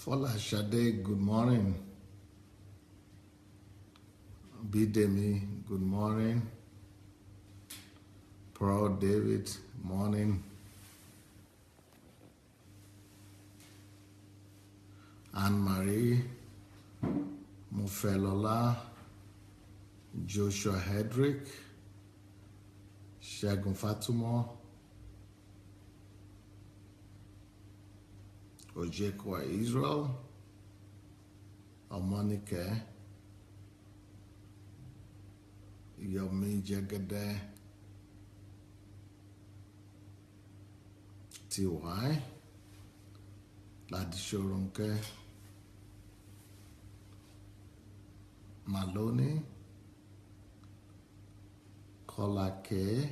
Fola Shade, good morning. Bidemi, good morning. Pro David, morning. Anne-Marie, Mufelola, Joshua Hedrick, Shagun Fatumo, Ojekwa Israel, Omonike, Yomi Jagade, T.Y., Ladishorunke, Maloney, Kolake,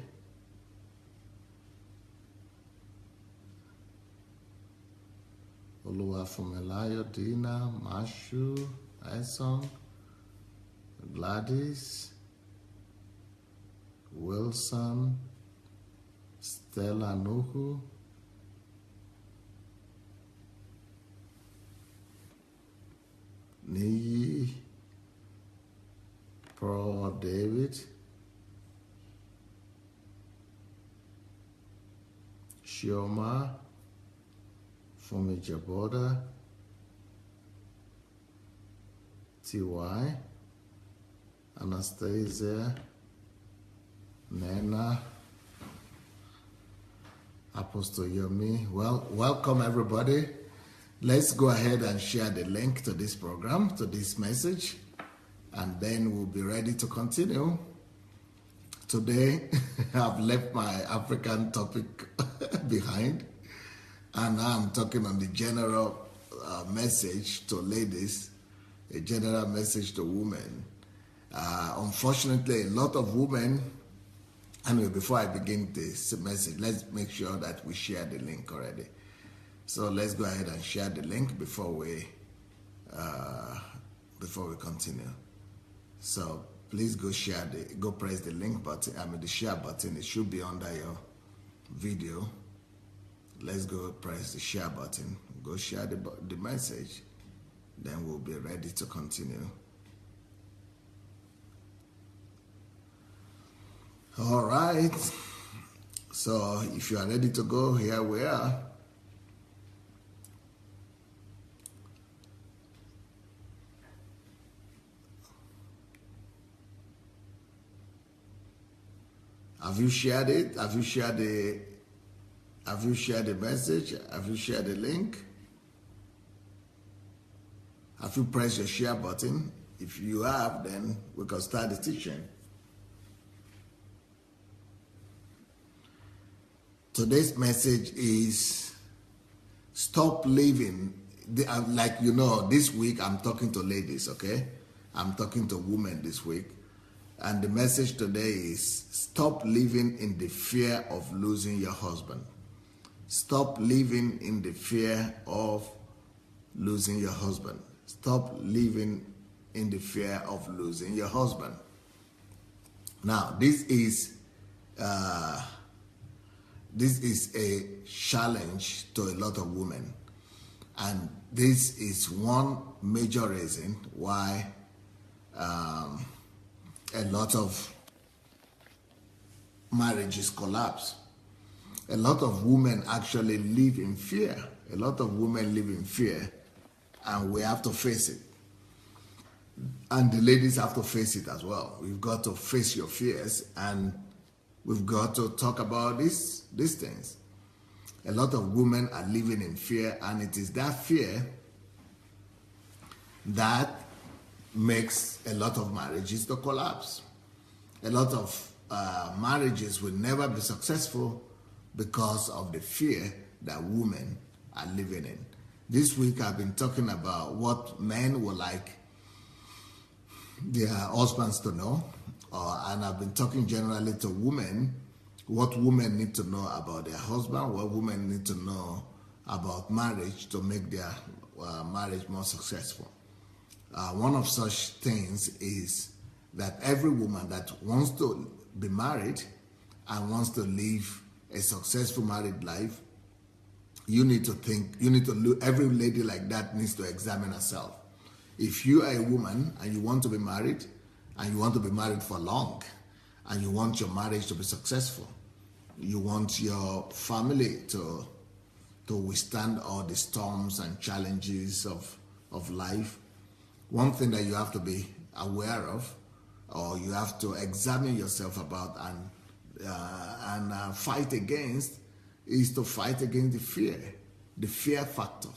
Oluwafumelayo, Dina, Mashu, Esong, Gladys, Wilson, Stella Nuhu, Niyi, Pro David, Shioma, Fumi Jaboda, T.Y., Anastasia, Nena, Apostle Yomi. Well, welcome everybody. Let's go ahead and share the link to this program, to this message, and then we'll be ready to continue. Today, I've left my African topic behind, and now I'm talking on the general message to ladies, a general message to women. Unfortunately, a lot of women, anyway, before I begin this message, let's make sure that we share the link already. So let's go ahead and share the link before we continue. So please go press the link button. The share button. It should be under your video. Let's go press the share button. Go share the message. Then we'll be ready to continue. All right. So if you are ready to go, here we are. Have you shared it? Have you shared the message? Have you shared the link? Have you pressed your share button? If you have, then we can start the teaching. Today's message is stop living. Like you know, this week I'm talking to ladies, okay? I'm talking to women this week. And the message today is stop living in the fear of losing your husband. Stop living in the fear of losing your husband. Stop living in the fear of losing your husband. Now, this is a challenge to a lot of women. And this is one major reason why a lot of marriages collapse. A lot of women actually live in fear. A lot of women live in fear, and we have to face it. And the ladies have to face it as well. We've got to face your fears, and we've got to talk about these things. A lot of women are living in fear, and it is that fear that makes a lot of marriages to collapse. A lot of marriages will never be successful because of the fear that women are living in. This week I've been talking about what men would like their husbands to know, and I've been talking generally to women, what women need to know about their husband, what women need to know about marriage to make their marriage more successful. One of such things is that every woman that wants to be married and wants to live a successful married life you need to think, you need to look, every lady like that needs to examine herself. If you are a woman and you want to be married, and you want to be married for long, and you want your marriage to be successful, you want your family to withstand all the storms and challenges of life, one thing that you have to be aware of, or you have to examine yourself about and fight against, is to fight against the fear factor,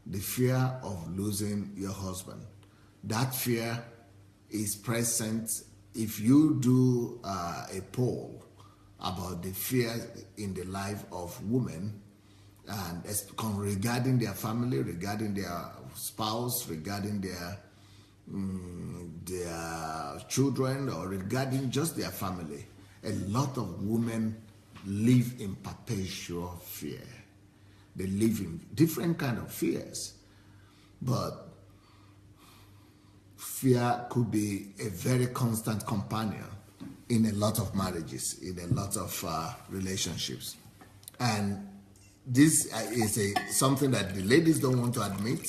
the fear of losing your husband. That fear is present. If you do a poll about the fear in the life of women, and regarding their family, regarding their spouse, regarding their children, or regarding just their family, a lot of women live in perpetual fear. They live in different kind of fears, but fear could be a very constant companion in a lot of marriages, in a lot of relationships. And this is something that the ladies don't want to admit.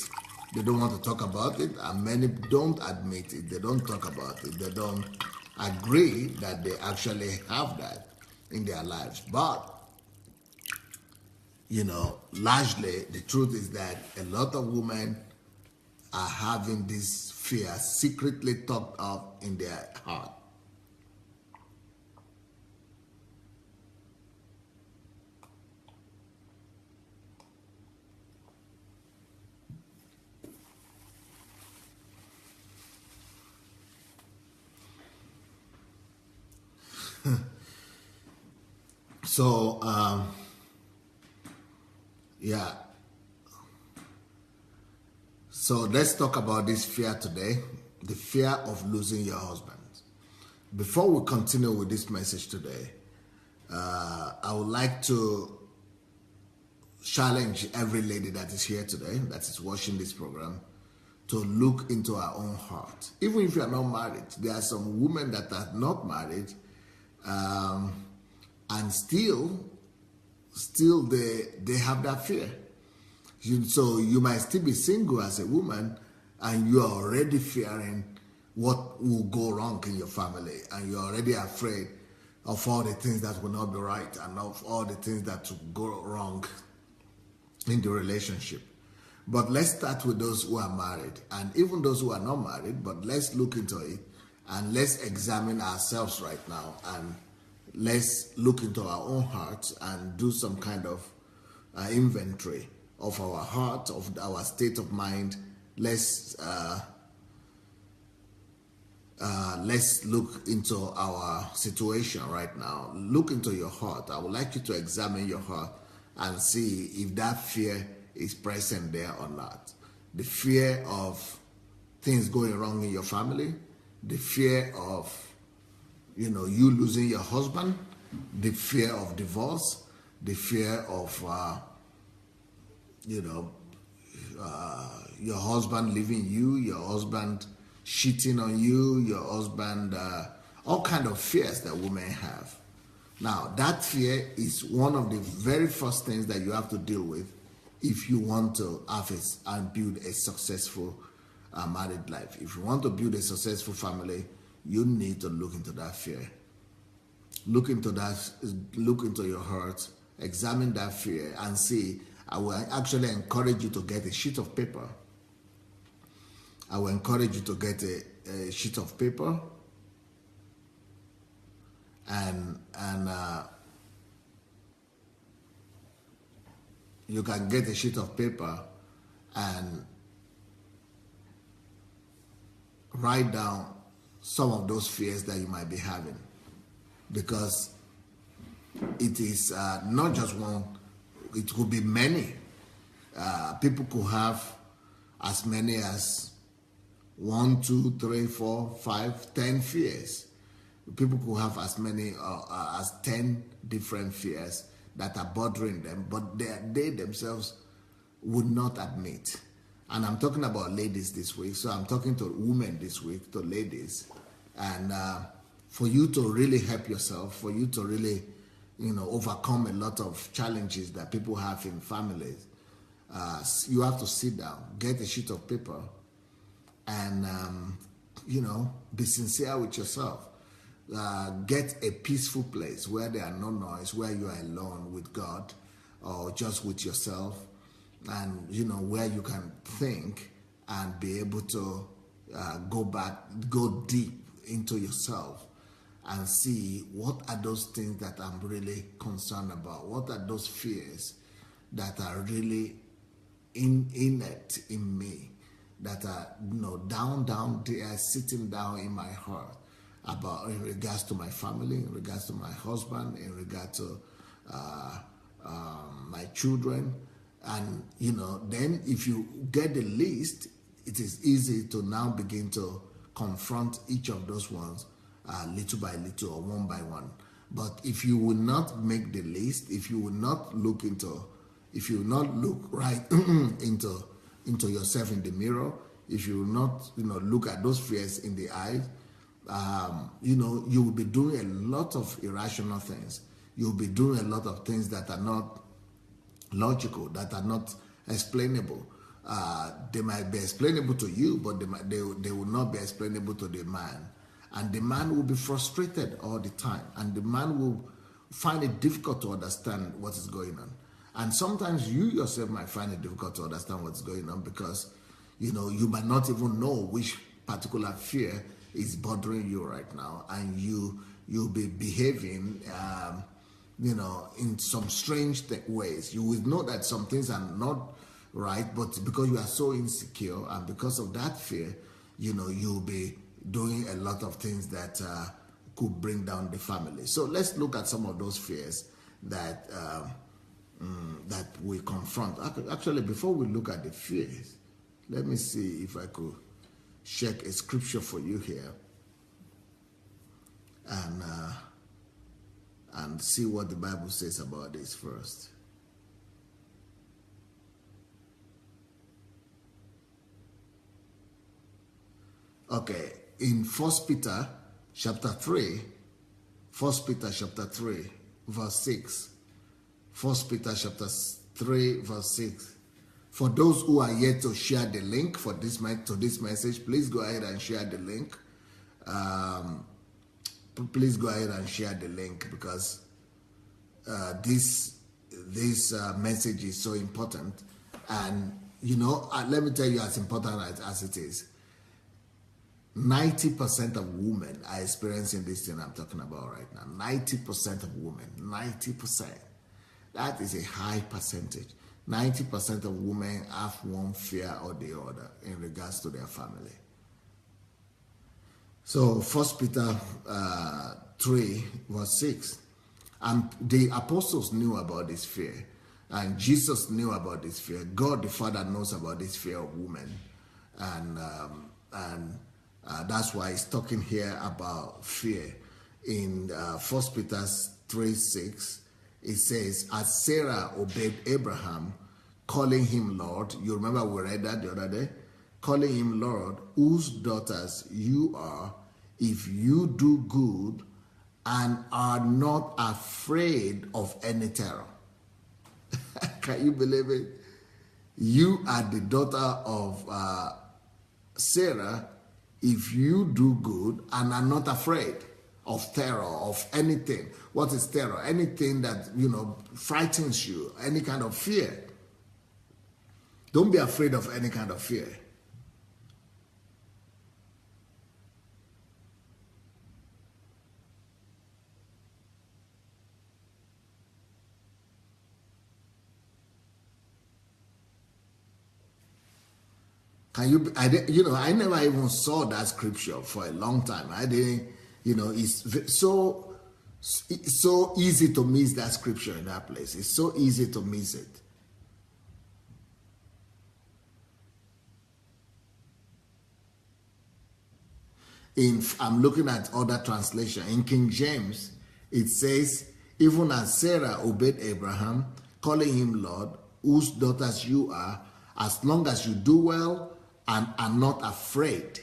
They don't want to talk about it, and many don't admit it. They don't talk about it. They don't agree that they actually have that in their lives. But, largely the truth is that a lot of women are having this fear secretly tucked up in their heart. So, yeah. So let's talk about this fear today, the fear of losing your husband. Before we continue with this message today, I would like to challenge every lady that is here today, that is watching this program, to look into our own heart. Even if you are not married, there are some women that are not married, and still they have that fear. So you might still be single as a woman, and you are already fearing what will go wrong in your family, and you're already afraid of all the things that will not be right, and of all the things that will go wrong in the relationship. But let's start with those who are married, and even those who are not married, but let's look into it, and let's examine ourselves right now, and let's look into our own hearts and do some kind of inventory of our heart, of our state of mind. Let's look into our situation right now. Look into your heart. I would like you to examine your heart and see if that fear is present there or not. The fear of things going wrong in your family, the fear of you losing your husband, the fear of divorce, the fear of your husband leaving you, your husband cheating on you, your husband, all kind of fears that women have. Now, that fear is one of the very first things that you have to deal with if you want to have and build a successful married life. If you want to build a successful family, you need to look into that fear. Look into your heart, examine that fear, and see. I will actually encourage you to get a sheet of paper. I will encourage you to get a sheet of paper, and you can get a sheet of paper and write down some of those fears that you might be having, because it is not just one, it could be many. People could have as many as 1, 2, 3, 4, 5, 10 fears. People could have as many as 10 different fears that are bothering them, but they themselves would not admit. And I'm talking about ladies this week, so I'm talking to women this week, to ladies. And for you to really help yourself, for you to really overcome a lot of challenges that people have in families, you have to sit down, get a sheet of paper, and be sincere with yourself. Get a peaceful place where there are no noise, where you are alone with God or just with yourself, and where you can think and be able to go deep into yourself and see what are those things that I'm really concerned about, what are those fears that are really innate in me, that are down there, sitting down in my heart, about in regards to my family, in regards to my husband, in regard to my children. And then if you get the list, it is easy to now begin to confront each of those ones little by little or one by one. But if you will not make the list, if you will not look right into yourself in the mirror, if you will not look at those fears in the eyes, you will be doing a lot of irrational things. You'll be doing a lot of things that are not logical, that are not explainable. They might be explainable to you, but they will not be explainable to the man. And the man will be frustrated all the time. And the man will find it difficult to understand what is going on. And sometimes you yourself might find it difficult to understand what's going on, because you might not even know which particular fear is bothering you right now, and you'll be behaving in some strange ways. You will know that some things are not right, but because you are so insecure and because of that fear, you'll be doing a lot of things that could bring down the family. So let's look at some of those fears that that we confront. Actually, before we look at the fears, let me see if I could check a scripture for you here and see what the Bible says about this first. Okay, in 1 Peter chapter 3, verse 6. 1 Peter chapter 3, verse 6. For those who are yet to share the link to this message, please go ahead and share the link. Please go ahead and share the link, because this message is so important. And let me tell you, as important as it is, 90% of women are experiencing this thing I'm talking about right now. 90% of women, 90%. That is a high percentage. 90% of women have one fear or the other in regards to their family. So 1 Peter 3, verse 6. And the apostles knew about this fear. And Jesus knew about this fear. God the Father knows about this fear of women. And that's why he's talking here about fear. In 1 Peter 3, 6, it says, as Sarah obeyed Abraham, calling him Lord. You remember we read that the other day? Calling him Lord, whose daughters you are, if you do good and are not afraid of any terror. Can you believe it? You are the daughter of Sarah if you do good and are not afraid of terror, of anything. What is terror? Anything that, frightens you, any kind of fear. Don't be afraid of any kind of fear. Can you? I never even saw that scripture for a long time. I didn't. It's so easy to miss that scripture in that place. It's so easy to miss it. I'm looking at other translation. In King James, it says, even as Sarah obeyed Abraham, calling him Lord, whose daughters you are, as long as you do well and are not afraid.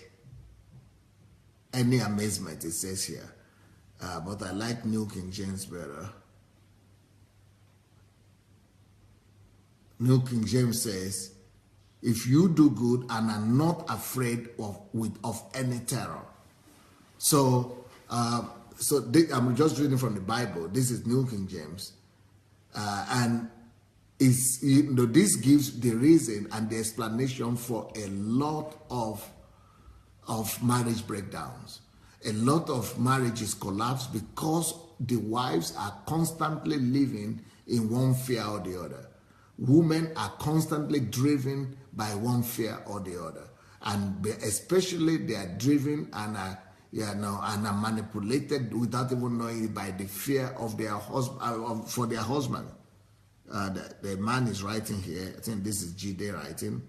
Any amazement, it says here. But I like New King James better. New King James says, if you do good and are not afraid of any terror. So, I'm just reading from the Bible. This is New King James. And this gives the reason and the explanation for a lot of marriage breakdowns. A lot of marriages collapse because the wives are constantly living in one fear or the other. Women are constantly driven by one fear or the other, and especially they are driven and are manipulated without even knowing it by the fear of their husband for their husband. The man is writing here. I think this is Jide writing.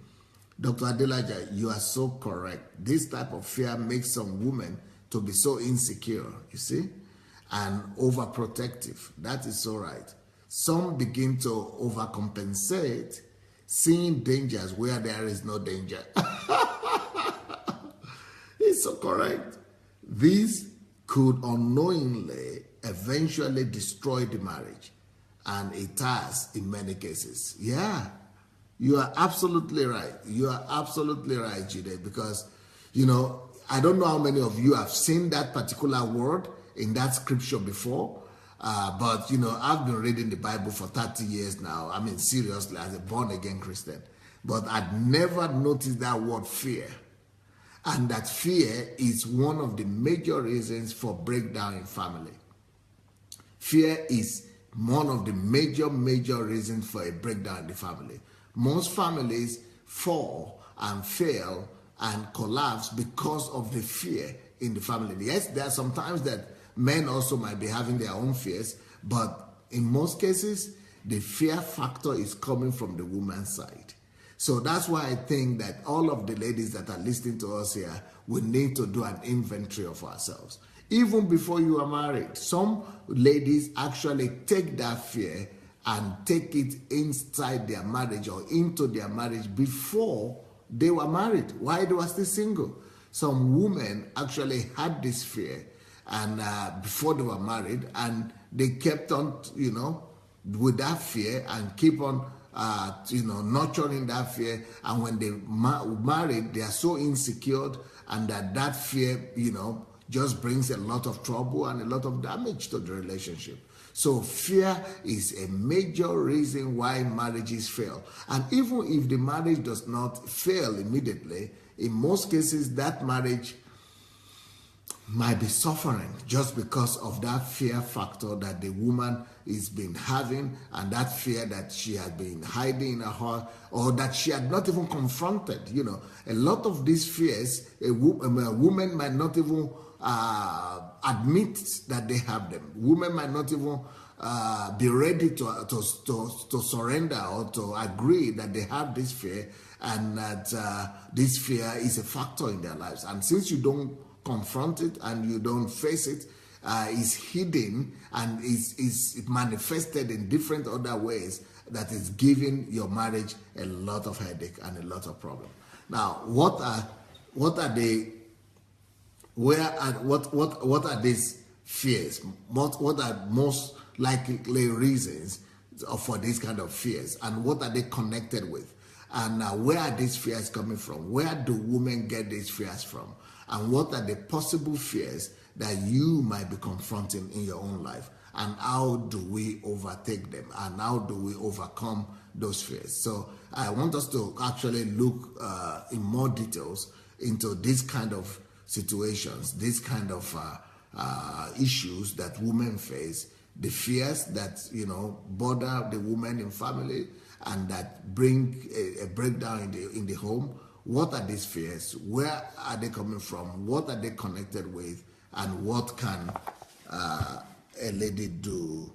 Dr. Adelaja, you are so correct. This type of fear makes some women to be so insecure, you see, and overprotective. That is so right. Some begin to overcompensate, seeing dangers where there is no danger. It's so correct. This could unknowingly eventually destroy the marriage, and it has in many cases. Yeah, you are absolutely right. You are absolutely right, Jide, because, I don't know how many of you have seen that particular word in that scripture before, but, I've been reading the Bible for 30 years now. I mean, seriously, as a born-again Christian. But I'd never noticed that word fear. And that fear is one of the major reasons for breakdown in family. Fear is one of the major reasons for a breakdown in the family. Most families fall and fail and collapse because of the fear in the family. Yes, there are sometimes that men also might be having their own fears, but in most cases, the fear factor is coming from the woman's side. So that's why I think that all of the ladies that are listening to us here, we need to do an inventory of ourselves. Even before you are married, some ladies actually take that fear and take it inside their marriage or into their marriage before they were married, while they were still single. Some women actually had this fear and before they were married, and they kept on, with that fear and keep on nurturing that fear, and when they married, they are so insecure, and that fear, just brings a lot of trouble and a lot of damage to the relationship. So fear is a major reason why marriages fail. And even if the marriage does not fail immediately, in most cases that marriage might be suffering just because of that fear factor that the woman is been having, and that fear that she had been hiding in her heart, or that she had not even confronted. A lot of these fears, a woman might not even admit that they have them. Women might not even be ready to surrender or to agree that they have this fear, and that this fear is a factor in their lives. And since you don't confront it and you don't face it, is hidden and is manifested in different other ways, that is giving your marriage a lot of headache and a lot of problem. Now, what are these fears? What are most likely reasons for these kind of fears, and what are they connected with? And where are these fears coming from? Where do women get these fears from? And what are the possible fears that you might be confronting in your own life? And how do we overtake them? And how do we overcome those fears? So I want us to actually look in more details into these kind of situations, these kind of issues that women face, the fears that bother the women in family and that bring a breakdown in the home. What are these fears? Where are they coming from? What are they connected with? And what can a lady do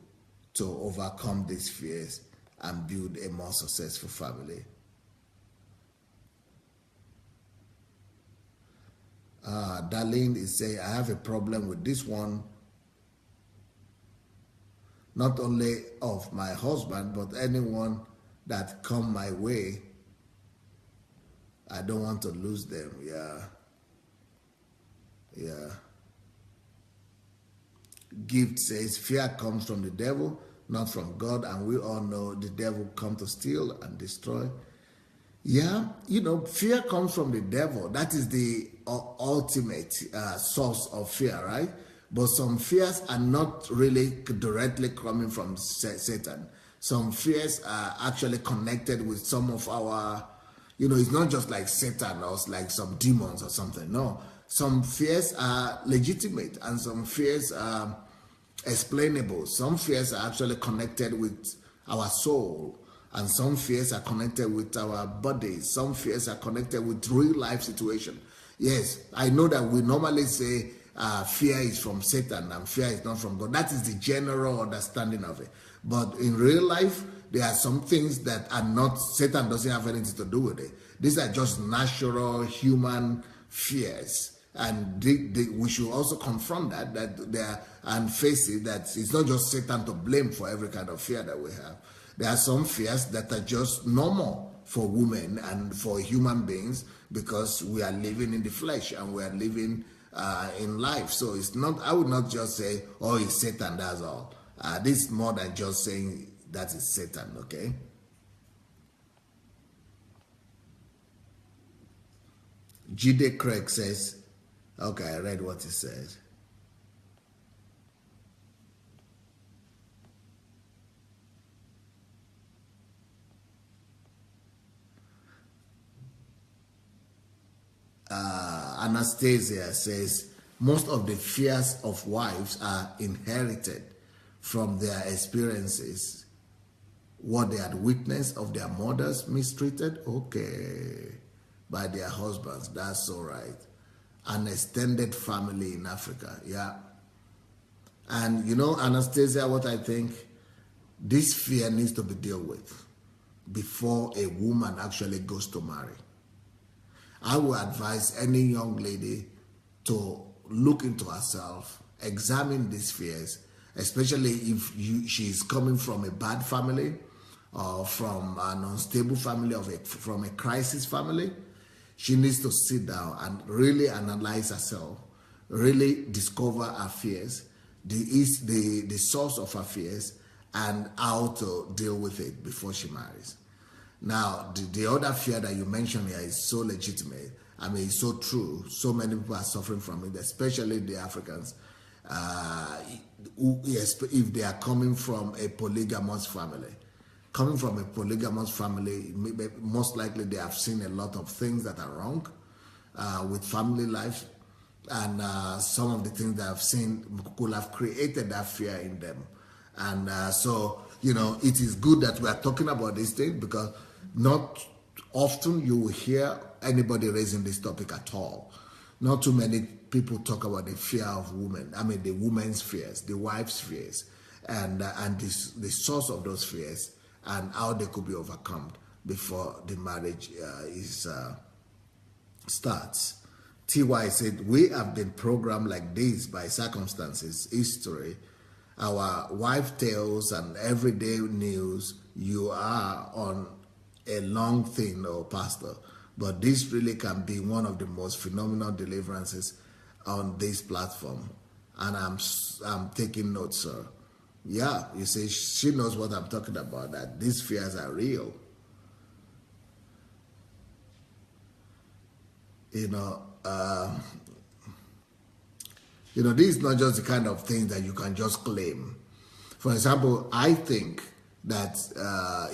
to overcome these fears and build a more successful family? Darlene is saying, I have a problem with this one, not only of my husband, but anyone that come my way. I don't want to lose them. Yeah. Gift says, fear comes from the devil. not from God, and we all know the devil come to steal and destroy. Yeah, fear comes from the devil. That is the ultimate source of fear, right? But some fears are not really directly coming from Satan. Some fears are actually connected with some of our, it's not just like Satan or like some demons or something. No, some fears are legitimate and some fears are explainable. Some fears are actually connected with our soul, and some fears are connected with our bodies. Some fears are connected with real life situation. Yes, I know that we normally say fear is from Satan and fear is not from God. That is the general understanding of it. But in real life, there are some things that are not, Satan doesn't have anything to do with it. These are just natural human fears. And we should also confront that there and face it, that it's not just Satan to blame for every kind of fear that we have. There are some fears that are just normal for women and for human beings because we are living in the flesh and we are living in life. So it's not, I would not just say, oh, it's Satan, that's all. This is more than just saying that is Satan, okay? Jide Craig says, okay, I read what he said. Anastasia says, most of the fears of wives are inherited from their experiences, what they had witnessed of their mothers mistreated, okay, by their husbands. That's all right. An extended family in Africa, yeah. And Anastasia, what I think, this fear needs to be dealt with before a woman actually goes to marry. I would advise any young lady to look into herself, examine these fears, especially if she's coming from a bad family or from an unstable family or from a crisis family. She needs to sit down and really analyze herself, really discover her fears, the source of her fears, and how to deal with it before she marries. Now, the other fear that you mentioned here is so legitimate. I mean, it's so true. So many people are suffering from it, especially the Africans. If they are coming from a polygamous family. Coming from a polygamous family, most likely they have seen a lot of things that are wrong with family life. And some of the things that I've seen could have created that fear in them. And so, it is good that we are talking about this thing, because not often you will hear anybody raising this topic at all. Not too many people talk about the fear of women. I mean, the woman's fears, the wife's fears, and the source of those fears and how they could be overcome before the marriage starts. T.Y. said, we have been programmed like this by circumstances, history, our wife tales and everyday news. You are on a long thing, Pastor, but this really can be one of the most phenomenal deliverances on this platform. And I'm taking notes, sir. Yeah, you see, she knows what I'm talking about, that these fears are real. This is not just the kind of thing that you can just claim. For example, I think that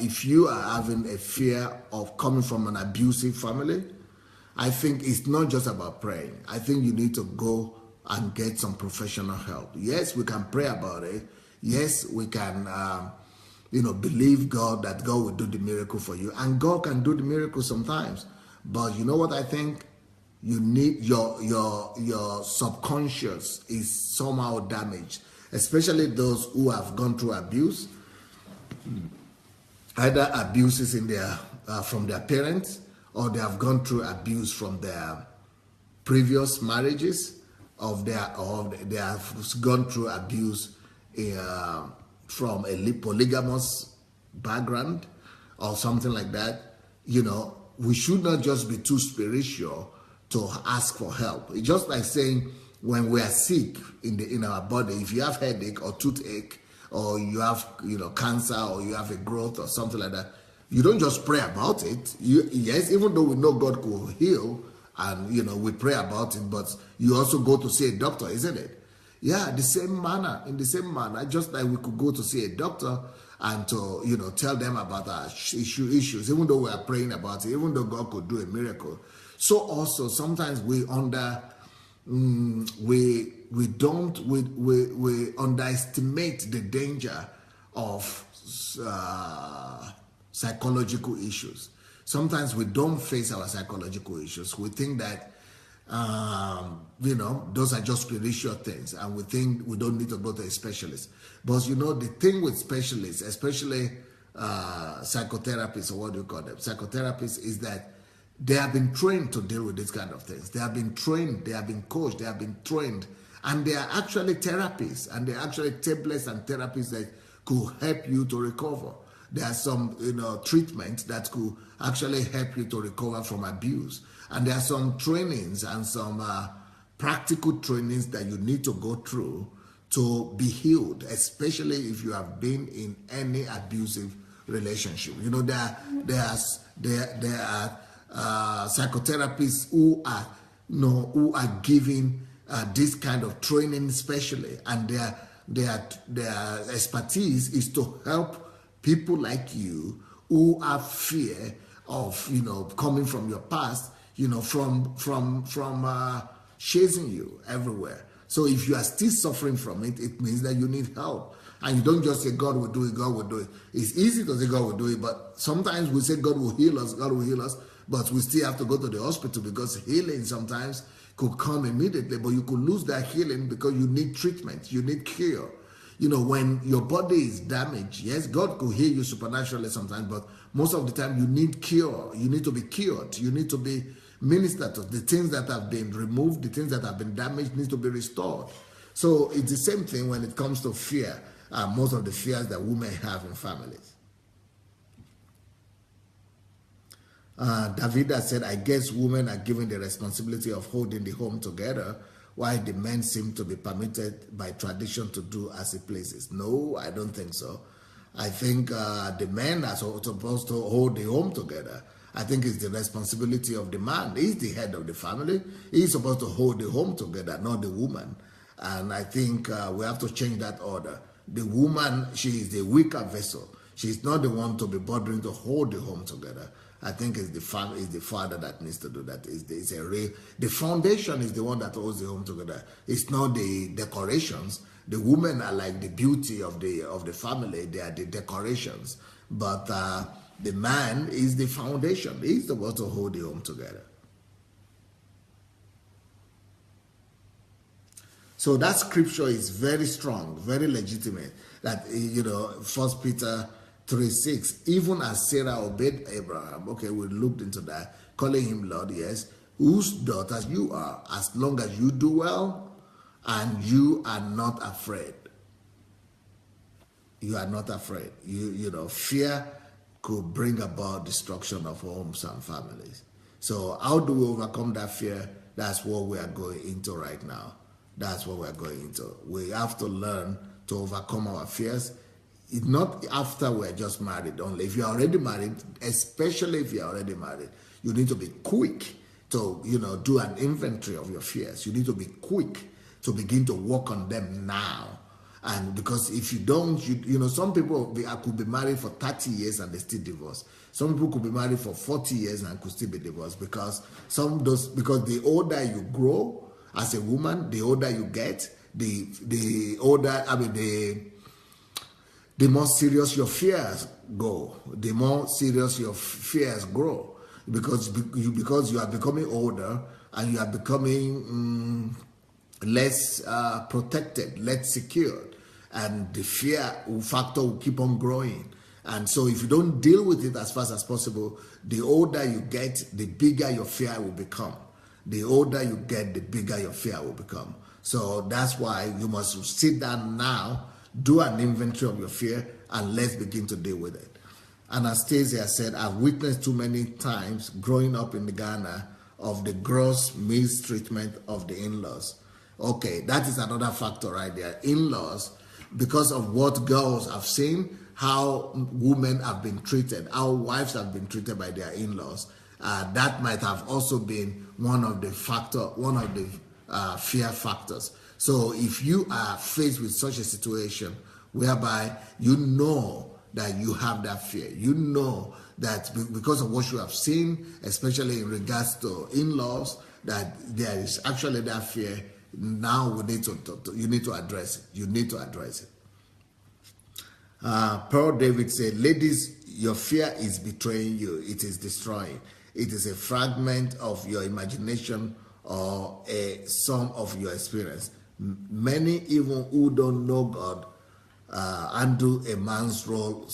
if you are having a fear of coming from an abusive family, I think it's not just about praying. I think you need to go and get some professional help. Yes, we can pray about it. Yes, we can, believe God that God will do the miracle for you. And God can do the miracle sometimes. But you know what I think? You need your subconscious is somehow damaged, especially those who have gone through abuse, either abuses in their from their parents, or they have gone through abuse from their previous marriages, or they have gone through abuse from a polygamous background or something like that. We should not just be too spiritual to ask for help. It's just like saying when we are sick in our body, if you have headache or toothache or you have, cancer, or you have a growth or something like that, you don't just pray about it. Yes, even though we know God could heal, and we pray about it, but you also go to see a doctor, isn't it? Yeah, in the same manner, just like we could go to see a doctor and to tell them about our issues, even though we are praying about it, even though God could do a miracle. So also sometimes we underestimate the danger of psychological issues. Sometimes we don't face our psychological issues. We think that those are just spiritual things, and we think we don't need to go to a specialist. But the thing with specialists, especially psychotherapists, or what do you call them, psychotherapists, is that they have been trained to deal with these kind of things. They have been trained, they have been coached, they have been trained, and they are actually therapists, and they are actually tablets and therapies that could help you to recover. There are some treatments that could actually help you to recover from abuse. And there are some trainings and some practical trainings that you need to go through to be healed, especially if you have been in any abusive relationship. There are psychotherapists who are giving this kind of training specially, and their expertise is to help people like you who have fear of coming from your past, from chasing you everywhere. So if you are still suffering from it, it means that you need help. And you don't just say God will do it, God will do it. It's easy to say God will do it, but sometimes we say God will heal us, but we still have to go to the hospital, because healing sometimes could come immediately, but you could lose that healing because you need treatment, you need cure. When your body is damaged, yes, God could heal you supernaturally sometimes, but most of the time you need cure. You need to be cured. You need to be ministered to. The things that have been removed, the things that have been damaged need to be restored. So it's the same thing when it comes to fear, most of the fears that women have in families. Davida said, I guess women are given the responsibility of holding the home together, while the men seem to be permitted by tradition to do as it pleases. No, I don't think so. I think the men are supposed to hold the home together. I think it's the responsibility of the man. He's the head of the family. He's supposed to hold the home together, not the woman. And I think we have to change that order. The woman, she is the weaker vessel. She's not the one to be bothering to hold the home together. I think it's the father that needs to do that. The foundation is the one that holds the home together. It's not the decorations. The women are like the beauty of the family. They are the decorations. But the man is the foundation. He's the one to hold the home together. So that scripture is very strong, very legitimate. That 1 Peter 3:6, even as Sarah obeyed Abraham, okay, we looked into that, calling him Lord, yes, whose daughters you are, as long as you do well and you are not afraid. You are not afraid. Fear could bring about destruction of homes and families. So how do we overcome that fear? That's what we are going into right now. That's what we're going into. We have to learn to overcome our fears. It's not after we're just married only. If you're already married, especially if you're already married, you need to be quick to, do an inventory of your fears. You need to be quick to begin to work on them now. And because if you don't, some people could be married for 30 years and they still divorce. Some people could be married for 40 years and could still be divorced because the older you grow as a woman, the older you get, the more serious your fears go, the more serious your fears grow, because you are becoming older and you are becoming less protected, less secured, and the fear factor will keep on growing. And so if you don't deal with it as fast as possible, the older you get, the bigger your fear will become. The older you get, the bigger your fear will become. So that's why you must sit down now, do an inventory of your fear, and let's begin to deal with it. Anastasia said, I've witnessed too many times growing up in Ghana of the gross mistreatment of the in-laws. Okay, that is another factor right there. In-laws, because of what girls have seen, how women have been treated, how wives have been treated by their in-laws. That might have also been one of the fear factors. So if you are faced with such a situation whereby you know that you have that fear, you know that because of what you have seen, especially in regards to in-laws, that there is actually that fear, now you need to address it. You need to address it. Pearl David said, ladies, your fear is betraying you. It is destroying. It is a fragment of your imagination or a sum of your experience. Many, even who don't know God, undo a man's role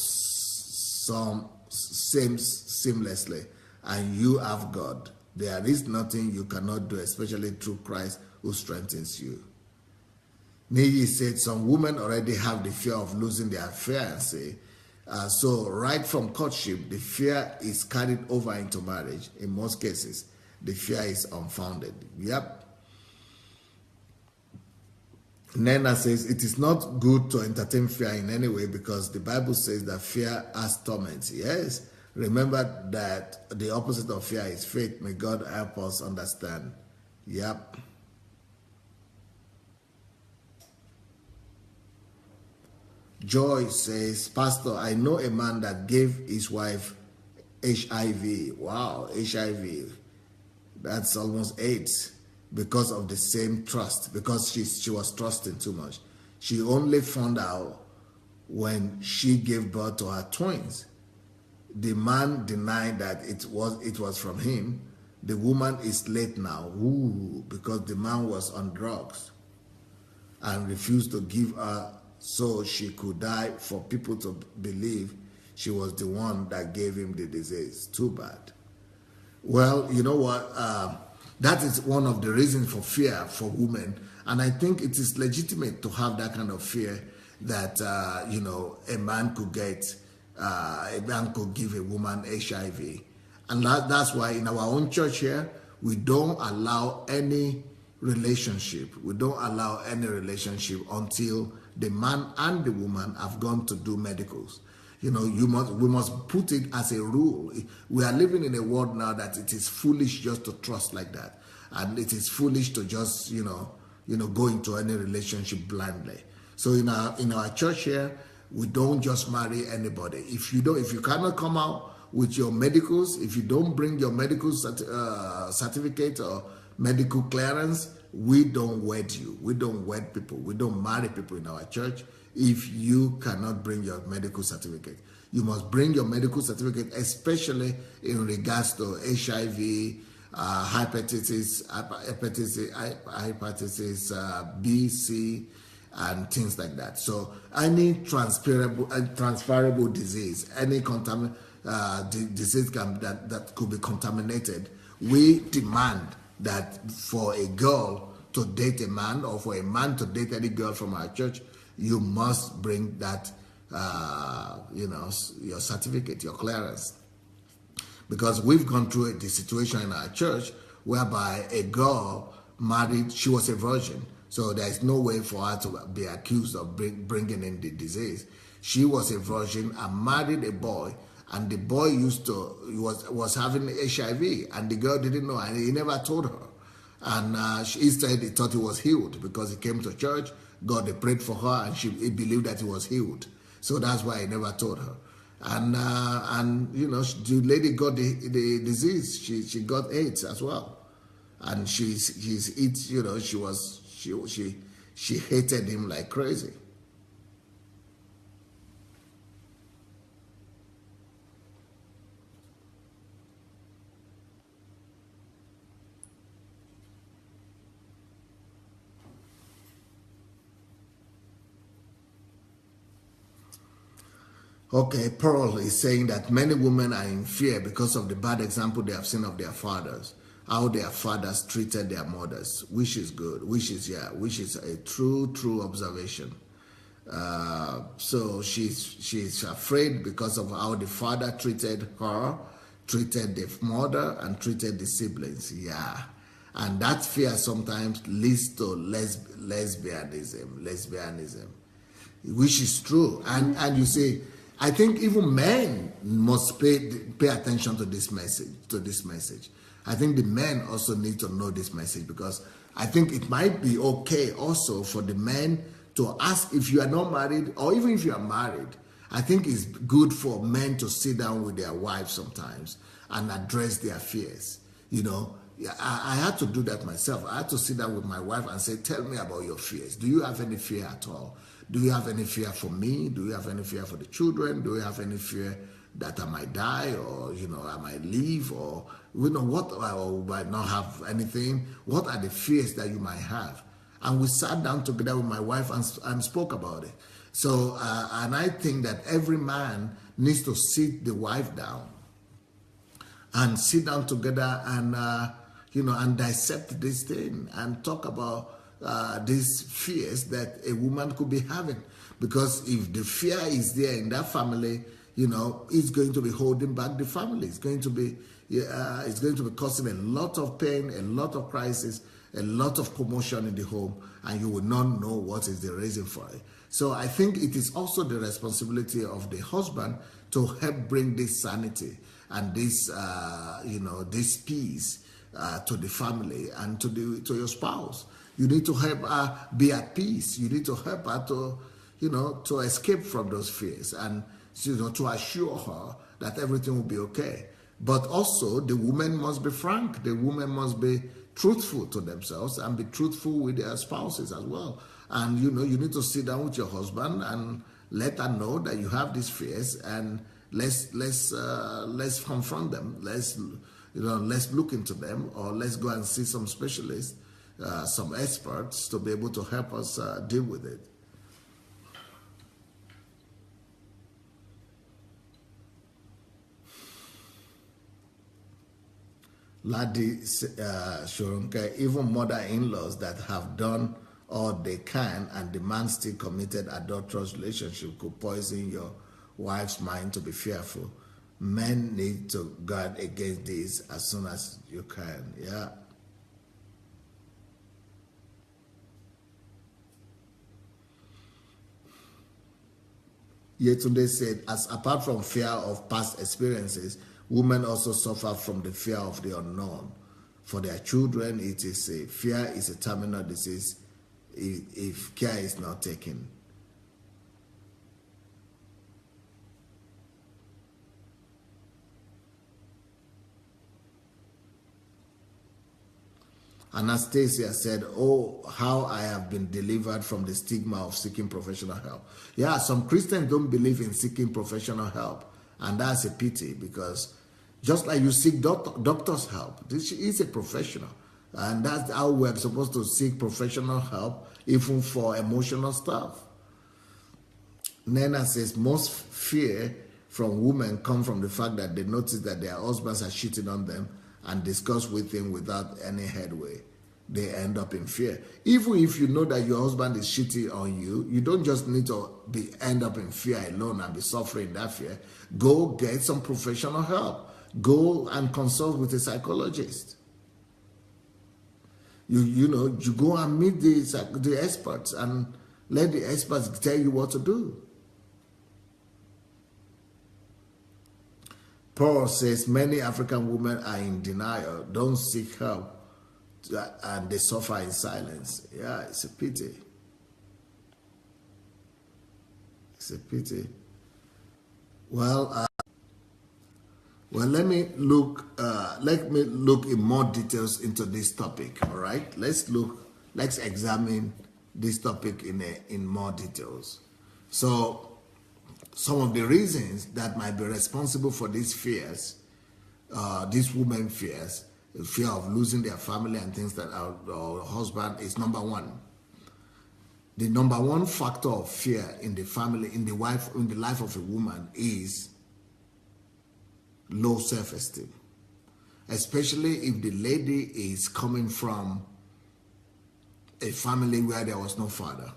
seamlessly, and you have God. There is nothing you cannot do, especially through Christ who strengthens you. Niji said some women already have the fear of losing their fiancé. So right from courtship, the fear is carried over into marriage. In most cases, the fear is unfounded. Yep. Nena says, it is not good to entertain fear in any way because the Bible says that fear has torment. Yes. Remember that the opposite of fear is faith. May God help us understand. Yep. Joy says, Pastor, I know a man that gave his wife HIV. Wow, HIV. That's almost AIDS because of the same trust, because she was trusting too much. She only found out when she gave birth to her twins. The man denied that it was from him. The woman is late now, because the man was on drugs and refused to give her so she could die for people to believe she was the one that gave him the disease. Too bad. Well, you know what? That is one of the reasons for fear for women. And I think it is legitimate to have that kind of fear that, a man could give a woman HIV. And that's why in our own church here, we don't allow any relationship. We don't allow any relationship until the man and the woman have gone to do medicals. We must put it as a rule. We are living in a world now that it is foolish just to trust like that. And it is foolish to just, go into any relationship blindly. So in our church here, we don't just marry anybody. If you cannot come out with your medicals, if you don't bring your medical certificate or medical clearance, we don't wed you. We don't wed people. We don't marry people in our church if you cannot bring your medical certificate. You must bring your medical certificate, especially in regards to HIV, hepatitis B, C, and things like that. So any transferable disease, any disease that could be contaminated, we demand that for a girl to date a man or for a man to date any girl from our church, you must bring that, your certificate, your clearance. Because we've gone through the situation in our church whereby a girl married, she was a virgin. So there is no way for her to be accused of bringing in the disease. She was a virgin and married a boy, and the boy was having HIV, and the girl didn't know, and he never told her. And instead, he thought he was healed because he came to church, God, they prayed for her, and he believed that he was healed. So that's why he never told her. And the lady got the disease. She got AIDS as well, and she hated him like crazy. Okay, Pearl is saying that many women are in fear because of the bad example they have seen of their fathers, how their fathers treated their mothers, which is good, which is a true observation. So she's afraid because of how the father treated her, treated the mother, and treated the siblings. Yeah, and that fear sometimes leads to lesbianism. which is true. And you say, I think even men must pay attention to this message. I think the men also need to know this message, because I think it might be okay also for the men to ask, if you are not married, or even if you are married, I think it's good for men to sit down with their wives sometimes and address their fears. You know, I had to do that myself. I had to sit down with my wife and say, tell me about your fears. Do you have any fear at all? Do you have any fear for me? Do you have any fear for the children? Do you have any fear that I might die, or, you know, I might leave, or, you know, what, or might not have anything? What are the fears that you might have? And we sat down together with my wife and spoke about it. So, and I think that every man needs to sit the wife down and sit down together and, you know, and dissect this thing and talk about these fears that a woman could be having. Because if the fear is there in that family, you know, it's going to be holding back the family. It's going to be causing a lot of pain, a lot of crisis, a lot of commotion in the home, and you will not know what is the reason for it. So I think it is also the responsibility of the husband to help bring this sanity and this, you know, this peace to the family and to your spouse. You need to help her be at peace. You need to help her to, you know, to escape from those fears, and, you know, to assure her that everything will be okay. But also, the woman must be frank. The woman must be truthful to themselves and be truthful with their spouses as well. And, you know, you need to sit down with your husband and let her know that you have these fears, and let's confront them. Let's look into them, or let's go and see some specialists, some experts, to be able to help us deal with it. Ladi Shurunke, even mother-in-laws that have done all they can and the man still committed adulterous relationship could poison your wife's mind to be fearful. Men need to guard against this as soon as you can. Yeah. Yetunde said, as apart from fear of past experiences, women also suffer from the fear of the unknown. For their children, it is fear is a terminal disease if care is not taken. Anastasia said, oh, how I have been delivered from the stigma of seeking professional help. Yeah, some Christians don't believe in seeking professional help, and that's a pity, because just like you seek doctor's help, this is a professional, and that's how we're supposed to seek professional help, even for emotional stuff. Nena says, most fear from women come from the fact that they notice that their husbands are cheating on them and discuss with him without any headway. They end up in fear. Even if you know that your husband is cheating on you, you don't just need to end up in fear alone and be suffering that fear. Go get some professional help. Go and consult with a psychologist. You go and meet the experts and let the experts tell you what to do. Paul says many African women are in denial, don't seek help, and they suffer in silence. Yeah, it's a pity. It's a pity. Well, let me look in more details into this topic. All right, let's examine this topic in more details. So, some of the reasons that might be responsible for these fears, these women fears, the fear of losing their family and things that our husband is number one. The number one factor of fear in the family, in the life of a woman is low self-esteem, especially if the lady is coming from a family where there was no father,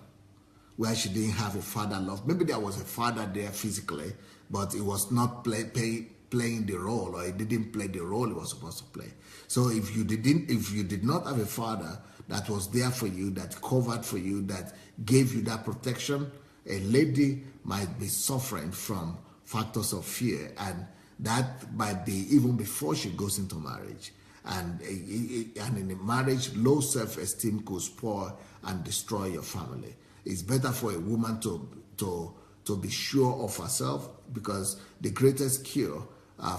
where she didn't have a father love. Maybe there was a father there physically, but it was not playing the role, or it didn't play the role it was supposed to play. So if you did not have a father that was there for you, that covered for you, that gave you that protection, A lady might be suffering from factors of fear, and that might be even before she goes into marriage. And in a marriage, low self-esteem could spoil and destroy your family. It's better for a woman to be sure of herself, because the greatest cure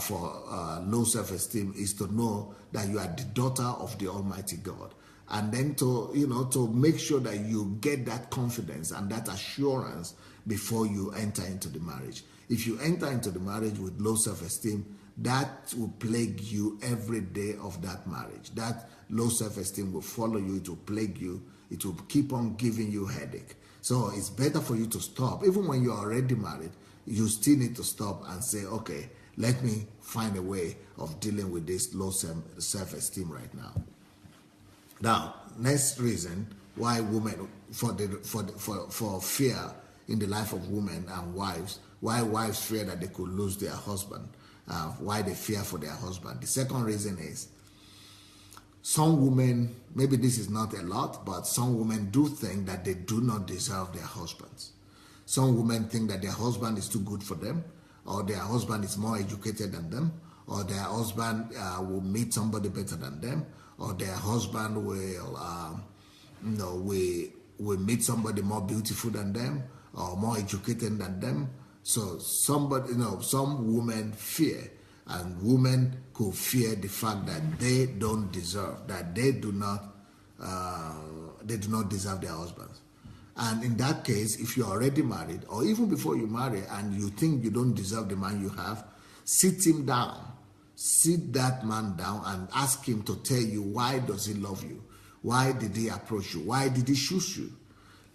for low self-esteem is to know that you are the daughter of the Almighty God, and then to make sure that you get that confidence and that assurance before you enter into the marriage. If you enter into the marriage with low self-esteem, that will plague you every day of that marriage. That low self-esteem will follow you, it will plague you, it will keep on giving you headache. So it's better for you to stop. Even when you're already married, you still need to stop and say, okay, let me find a way of dealing with this low self-esteem right now. Now, next reason why women, for fear in the life of women and wives, why wives fear that they could lose their husband, why they fear for their husband. The second reason is, some women, maybe this is not a lot, but some women do think that they do not deserve their husbands. Some women think that their husband is too good for them, or their husband is more educated than them, or their husband will meet somebody better than them, or their husband will meet somebody more beautiful than them, or more educated than them. So some women fear, and women could fear the fact that they don't deserve, that they do not deserve their husbands. And in that case, if you're already married, or even before you marry and you think you don't deserve the man you have, sit him down. Sit that man down and ask him to tell you, why does he love you? Why did he approach you? Why did he choose you?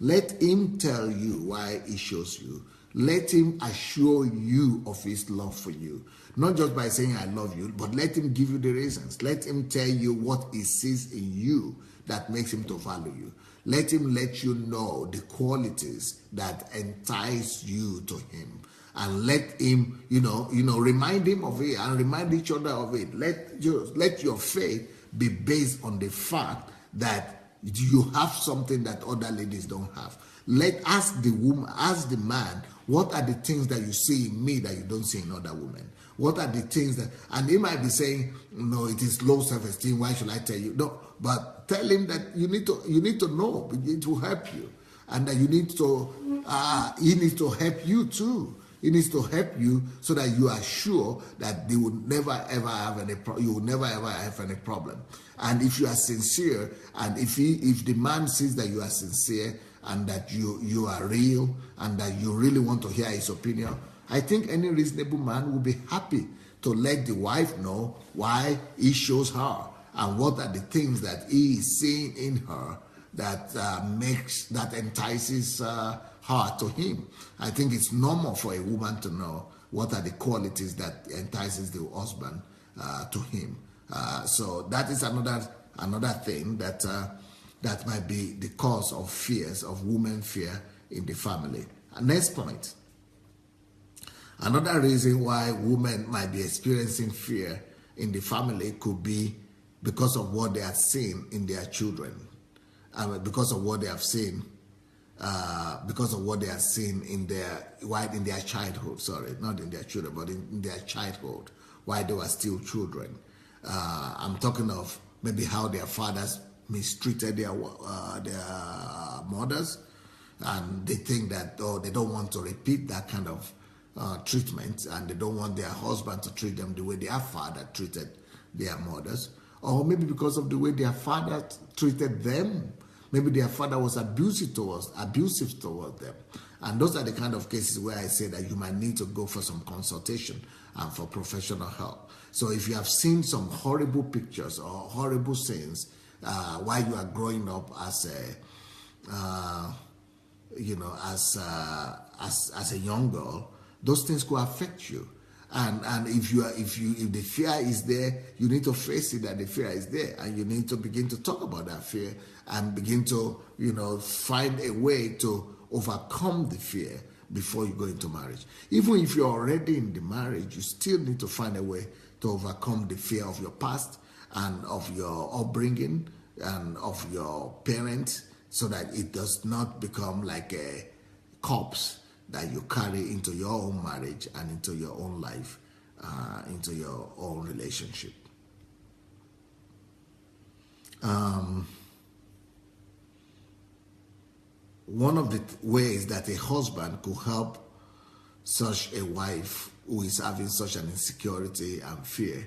Let him tell you why he chose you. Let him assure you of his love for you. Not just by saying, I love you, but let him give you the reasons. Let him tell you what he sees in you that makes him to value you. Let him let you know the qualities that entice you to him. And let him, remind him of it, and remind each other of it. Let your faith be based on the fact that you have something that other ladies don't have. Ask the man, what are the things that you see in me that you don't see in other women? What are the things that, and he might be saying, no, it is low self-esteem, why should I tell you? No, but tell him that you need to know, it will help you. And that he needs to help you too. He needs to help you so that you are sure that they will never ever have you will never ever have any problem. And if you are sincere, and if the man sees that you are sincere and that you are real and that you really want to hear his opinion, I think any reasonable man will be happy to let the wife know why he chose her and what are the things that he is seeing in her that entices her to him. I think it's normal for a woman to know what are the qualities that entices the husband to him. So that is another thing that might be the cause of fears, of women fear in the family. Next point. Another reason why women might be experiencing fear in the family could be because of what they have seen in their children, because of what they have seen, in their childhood. Sorry, not in their children, but in their childhood, while they were still children. I'm talking of maybe how their fathers mistreated their mothers, and they think that they don't want to repeat that kind of treatment, and they don't want their husband to treat them the way their father treated their mothers, or maybe because of the way their father treated them. Maybe their father was abusive towards them. And those are the kind of cases where I say that you might need to go for some consultation and for professional help. So if you have seen some horrible pictures or horrible scenes while you are growing up as a young girl, those things could affect you. And if the fear is there, you need to face it that the fear is there, and you need to begin to talk about that fear and begin to find a way to overcome the fear before you go into marriage. Even if you're already in the marriage, you still need to find a way to overcome the fear of your past and of your upbringing and of your parents, so that it does not become like a cups that you carry into your own marriage and into your own life, into your own relationship. One of the ways that a husband could help such a wife who is having such an insecurity and fear,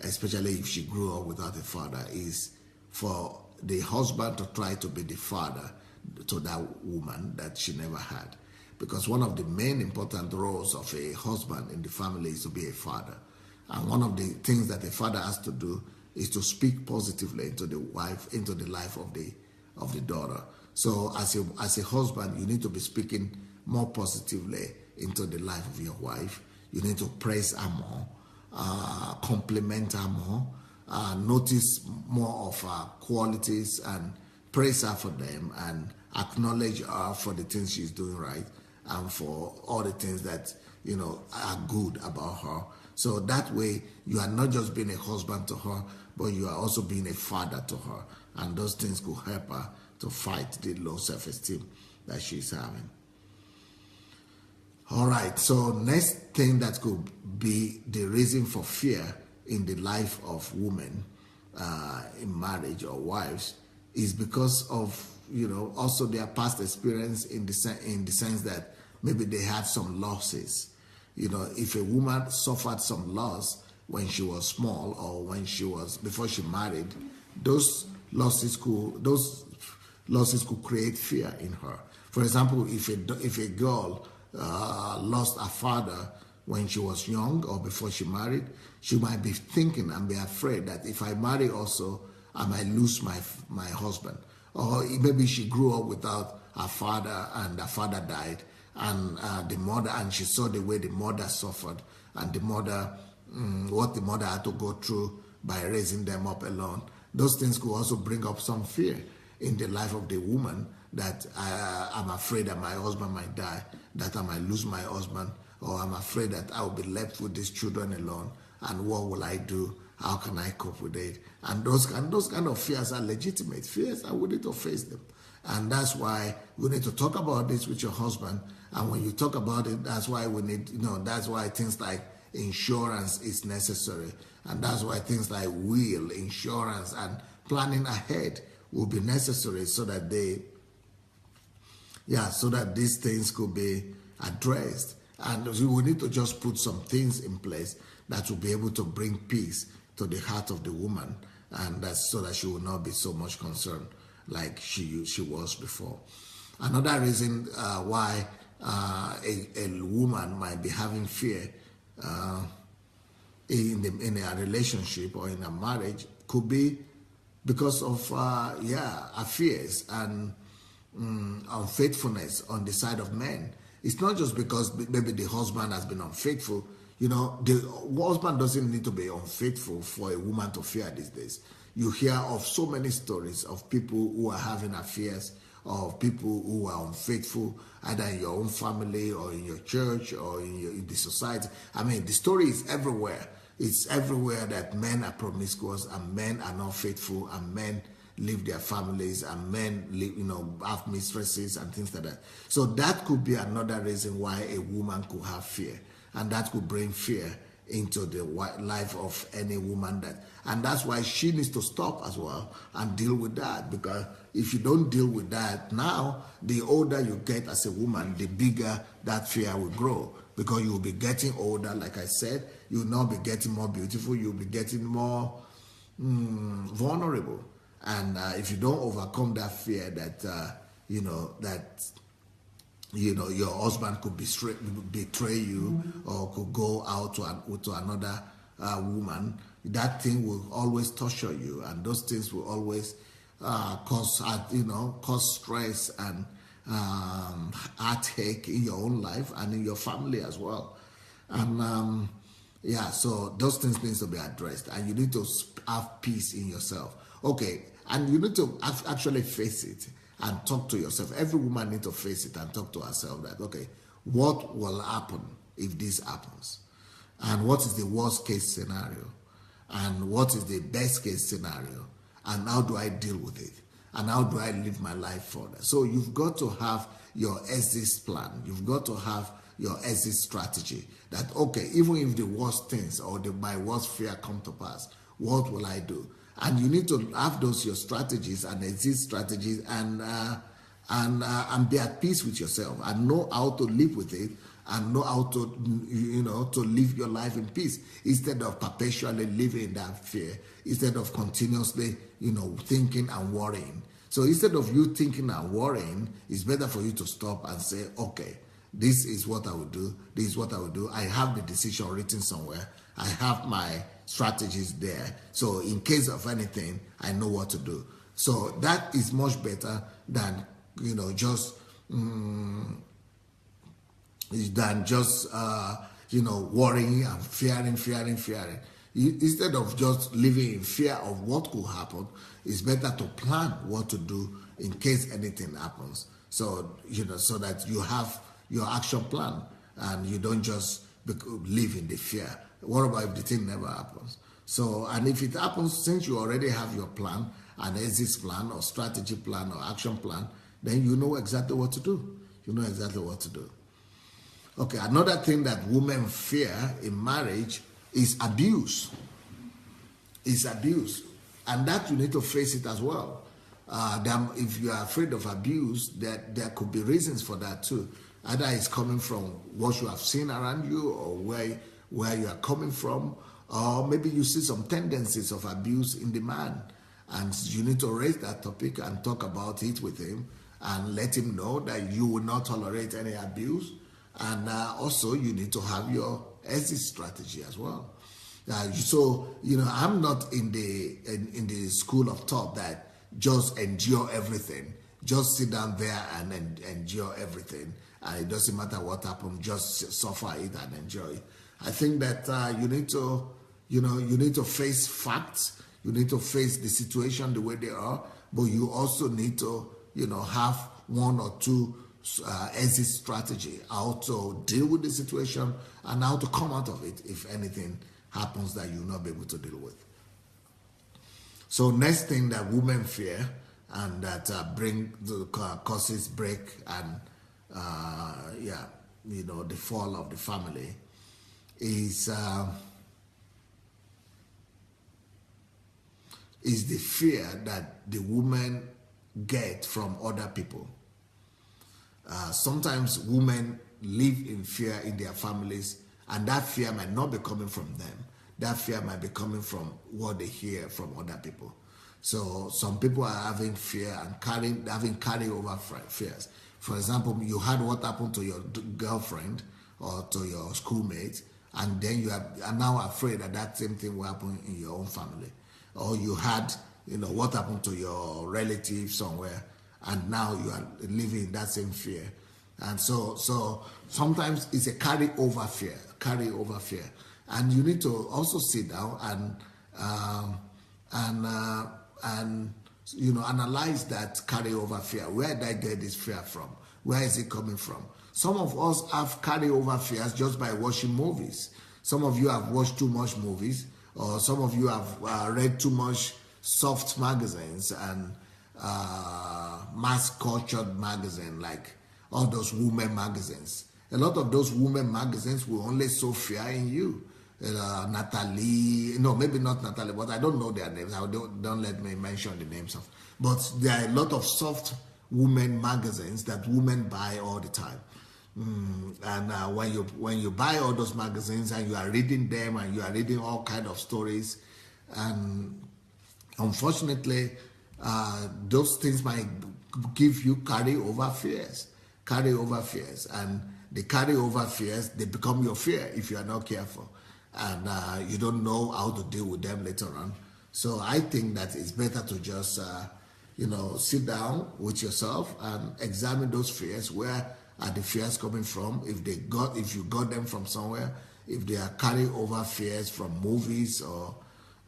especially if she grew up without a father, is for the husband to try to be the father to that woman that she never had. Because one of the main important roles of a husband in the family is to be a father. And one of the things that a father has to do is to speak positively into the wife, into the life of the daughter. So as a husband, you need to be speaking more positively into the life of your wife. You need to praise her more, compliment her more, notice more of her qualities and praise her for them, and acknowledge her for the things she's doing right and for all the things that are good about her. So that way you are not just being a husband to her, but you are also being a father to her, and those things could help her to fight the low self-esteem that she's having. All right, so next thing that could be the reason for fear in the life of women in marriage or wives is because of also their past experience in the sense that maybe they had some losses. If a woman suffered some loss when she was small or before she married, those losses could create fear in her. For example, if a girl lost her father when she was young or before she married, she might be thinking and be afraid that if I marry also, I might lose my husband. Or maybe she grew up without her father and her father died, and the mother, and she saw the way the mother suffered, and the mother, what the mother had to go through by raising them up alone. Those things could also bring up some fear in the life of the woman, that I'm afraid that my husband might die, that I might lose my husband, or I'm afraid that I will be left with these children alone, and what will I do? How can I cope with it? And those kind of fears are legitimate fears, and we need to face them. And that's why we need to talk about this with your husband. And when you talk about it, that's why we need, that's why things like insurance is necessary. And that's why things like will, insurance, and planning ahead will be necessary so that these things could be addressed. And we need to just put some things in place that will be able to bring peace to the heart of the woman, and that's so that she will not be so much concerned like she was before. Another reason why a woman might be having fear in a relationship or in a marriage could be because of her fears and unfaithfulness on the side of men. It's not just because maybe the husband has been unfaithful. The husband doesn't need to be unfaithful for a woman to fear these days. You hear of so many stories of people who are having affairs, of people who are unfaithful, either in your own family or in your church or in the society. I mean, the story is everywhere. It's everywhere that men are promiscuous and men are not faithful and men leave their families and men have mistresses and things like that. So that could be another reason why a woman could have fear, and that could bring fear into the life of any woman. And that's why she needs to stop as well and deal with that, because if you don't deal with that now, the older you get as a woman, the bigger that fear will grow, because you will be getting older. Like I said, you will not be getting more beautiful, you'll be getting more vulnerable. And if you don't overcome that fear that your husband could betray you or could go out to another woman, that thing will always torture you, and those things will always cause stress and heartache in your own life and in your family as well. And so those things need to be addressed, and you need to have peace in yourself. Okay, and you need to actually face it and talk to yourself. Every woman needs to face it and talk to herself that, okay, what will happen if this happens? And what is the worst case scenario? And what is the best case scenario? And how do I deal with it? And how do I live my life further? So you've got to have your exit plan. You've got to have your exit strategy. That, okay, even if the worst things or my worst fear come to pass, what will I do? And you need to have those your strategies and exit strategies, and be at peace with yourself and know how to live with it, and know how to, to live your life in peace, instead of perpetually living in that fear, instead of continuously, thinking and worrying. So instead of you thinking and worrying, it's better for you to stop and say, okay, this is what I will do. This is what I will do. I have the decision written somewhere. I have my strategies there. So in case of anything, I know what to do. So that is much better than, just worrying and fearing. Instead of just living in fear of what could happen, it's better to plan what to do in case anything happens. So, so that you have your action plan and you don't just live in the fear. What about if the thing never happens? So, and if it happens, since you already have your plan, an exit plan or strategy plan or action plan, then you know exactly what to do. Okay, another thing that women fear in marriage is abuse. And that you need to face it as well. If you are afraid of abuse, there could be reasons for that too. Either it's coming from what you have seen around you, or where you are coming from, or maybe you see some tendencies of abuse in the man, and you need to raise that topic and talk about it with him and let him know that you will not tolerate any abuse. And also you need to have your exit strategy as well. I'm not in the school of thought that just endure everything, just sit down there and endure everything, and it doesn't matter what happens, just suffer it and enjoy it. I think that you need to face facts, you need to face the situation the way they are, but you also need to have one or two exit strategy, how to deal with the situation and how to come out of it if anything happens that you'll not be able to deal with. So next thing that women fear and that causes break and the fall of the family is the fear that the women get from other people. Sometimes women live in fear in their families, and that fear might not be coming from them. That fear might be coming from what they hear from other people. So some people are having fear and having carryover fears. For example, you had what happened to your girlfriend or to your schoolmate, and then you are now afraid that same thing will happen in your own family. Or you had, what happened to your relative somewhere, and now you are living in that same fear. And so sometimes it's a carryover fear. And you need to also sit down and analyze that carryover fear. Where did I get this fear from? Where is it coming from? Some of us have carryover fears just by watching movies. Some of you have watched too much movies, or some of you have read too much soft magazines and mass cultured magazine, like all those women magazines. A lot of those women magazines will only sow fear in you. Natalie, no, maybe not Natalie, but I don't know their names. Don't let me mention the names of. But there are a lot of soft women magazines that women buy all the time. And when you buy all those magazines and you are reading them and you are reading all kinds of stories, and unfortunately, those things might give you carryover fears, and the carryover fears, they become your fear if you are not careful, and you don't know how to deal with them later on. So I think that it's better to just sit down with yourself and examine those fears. Where are the fears coming from? If you got them from somewhere, if they are carryover fears from movies or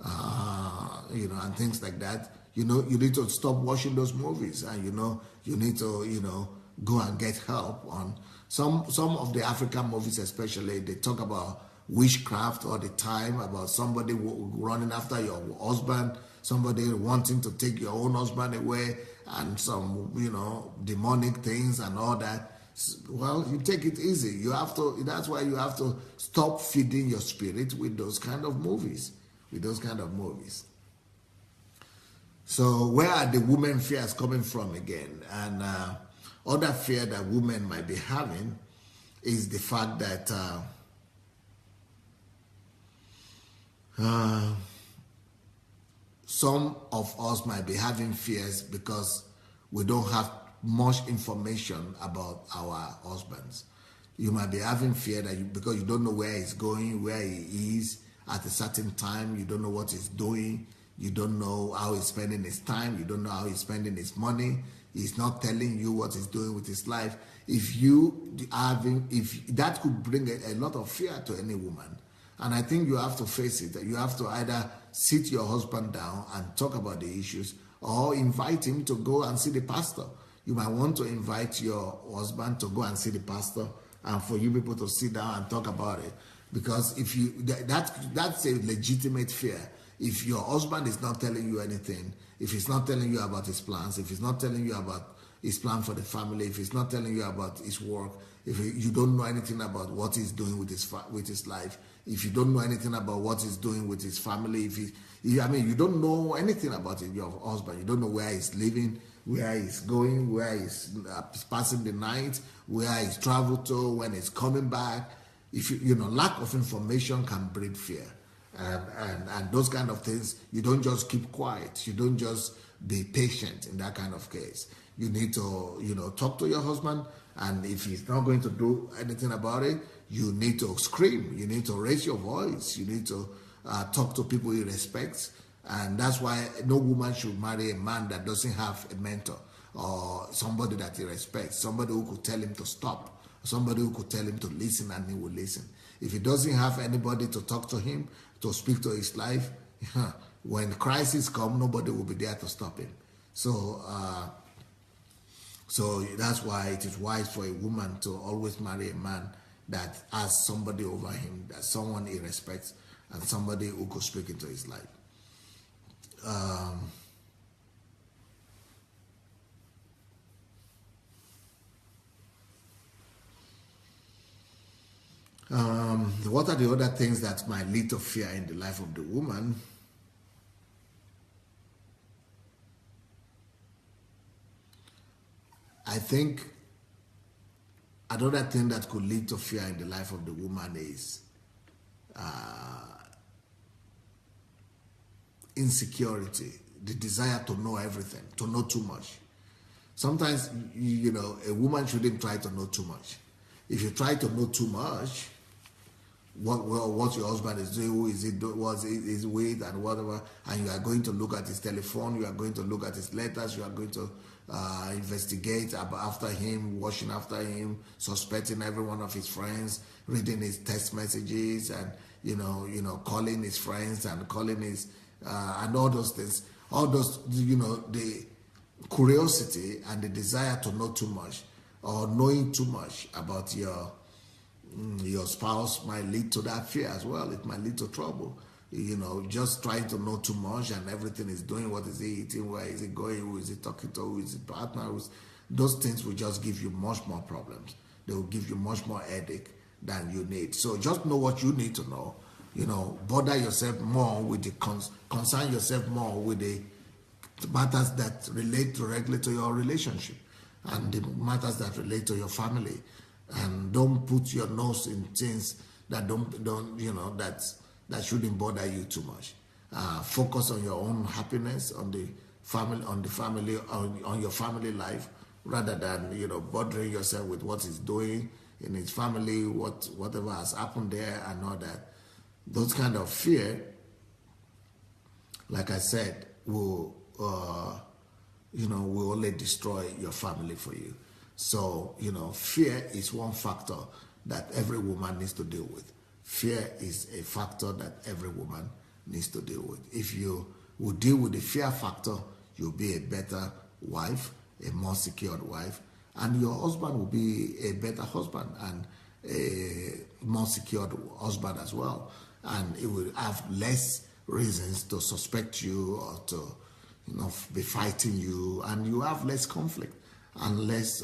and things like that, you need to stop watching those movies, and you need to go and get help on some of the African movies. Especially, they talk about witchcraft all the time, about somebody running after your husband, somebody wanting to take your own husband away, and some, demonic things and all that, well, you take it easy. You have to, that's why you have to stop feeding your spirit with those kind of movies. So where are the women fears coming from again? And other fear that women might be having is the fact that some of us might be having fears because we don't have much information about our husbands. You might be having fear that because you don't know where he's going, where he is at a certain time, you don't know what he's doing, you don't know how he's spending his time, you don't know how he's spending his money, he's not telling you what he's doing with his life. If that could bring a lot of fear to any woman. And I think you have to face it. You have to either sit your husband down and talk about the issues, or invite him to go and see the pastor. You might want to invite your husband to go and see the pastor, and for you people to sit down and talk about it. Because if you that's a legitimate fear. If your husband is not telling you anything, if he's not telling you about his plans, if he's not telling you about his plan for the family, if he's not telling you about his work, if you don't know anything about what he's doing with his life, if you don't know anything about what he's doing with his family, you don't know anything about your husband, you don't know where he's living, where he's going, where he's passing the night, where he's traveled to, when he's coming back. If lack of information can breed fear, and those kind of things. You don't just keep quiet. You don't just be patient in that kind of case. You need to talk to your husband, and if he's not going to do anything about it, you need to scream. You need to raise your voice. You need to talk to people he respects, and that's why no woman should marry a man that doesn't have a mentor or somebody that he respects, somebody who could tell him to stop. Somebody who could tell him to listen, and he will listen. If he doesn't have anybody to talk to him, to speak to his life, when crisis come, nobody will be there to stop him. So that's why it is wise for a woman to always marry a man that has somebody over him, that someone he respects, and somebody who could speak into his life. What are the other things that might lead to fear in the life of the woman? I think another thing that could lead to fear in the life of the woman is insecurity, the desire to know everything, to know too much. Sometimes, a woman shouldn't try to know too much. If you try to know too much, what your husband is doing, who is it, what is with, and whatever, and you are going to look at his telephone, you are going to look at his letters, you are going to investigate after him, watching after him, suspecting every one of his friends, reading his text messages, and calling his friends and calling his and all those things, all those the curiosity and the desire to know too much or knowing too much about your spouse might lead to that fear as well. It might lead to trouble. Just trying to know too much and everything is doing. What is he eating? Where is he going? Who is he talking to? Who is his partner? Those things will just give you much more problems. They will give you much more headache than you need. So just know what you need to know. Bother yourself more with concern yourself more with the matters that relate directly to your relationship and the matters that relate to your family. And don't put your nose in things that that shouldn't bother you too much. Focus on your own happiness, on your family life, rather than bothering yourself with what he's doing in his family, whatever has happened there, and all that. Those kind of fear, like I said, will only destroy your family for you. So, fear is one factor that every woman needs to deal with. Fear is a factor that every woman needs to deal with. If you will deal with the fear factor, you'll be a better wife, a more secured wife, and your husband will be a better husband and a more secured husband as well. And it will have less reasons to suspect you or to, be fighting you, and you have less conflict and less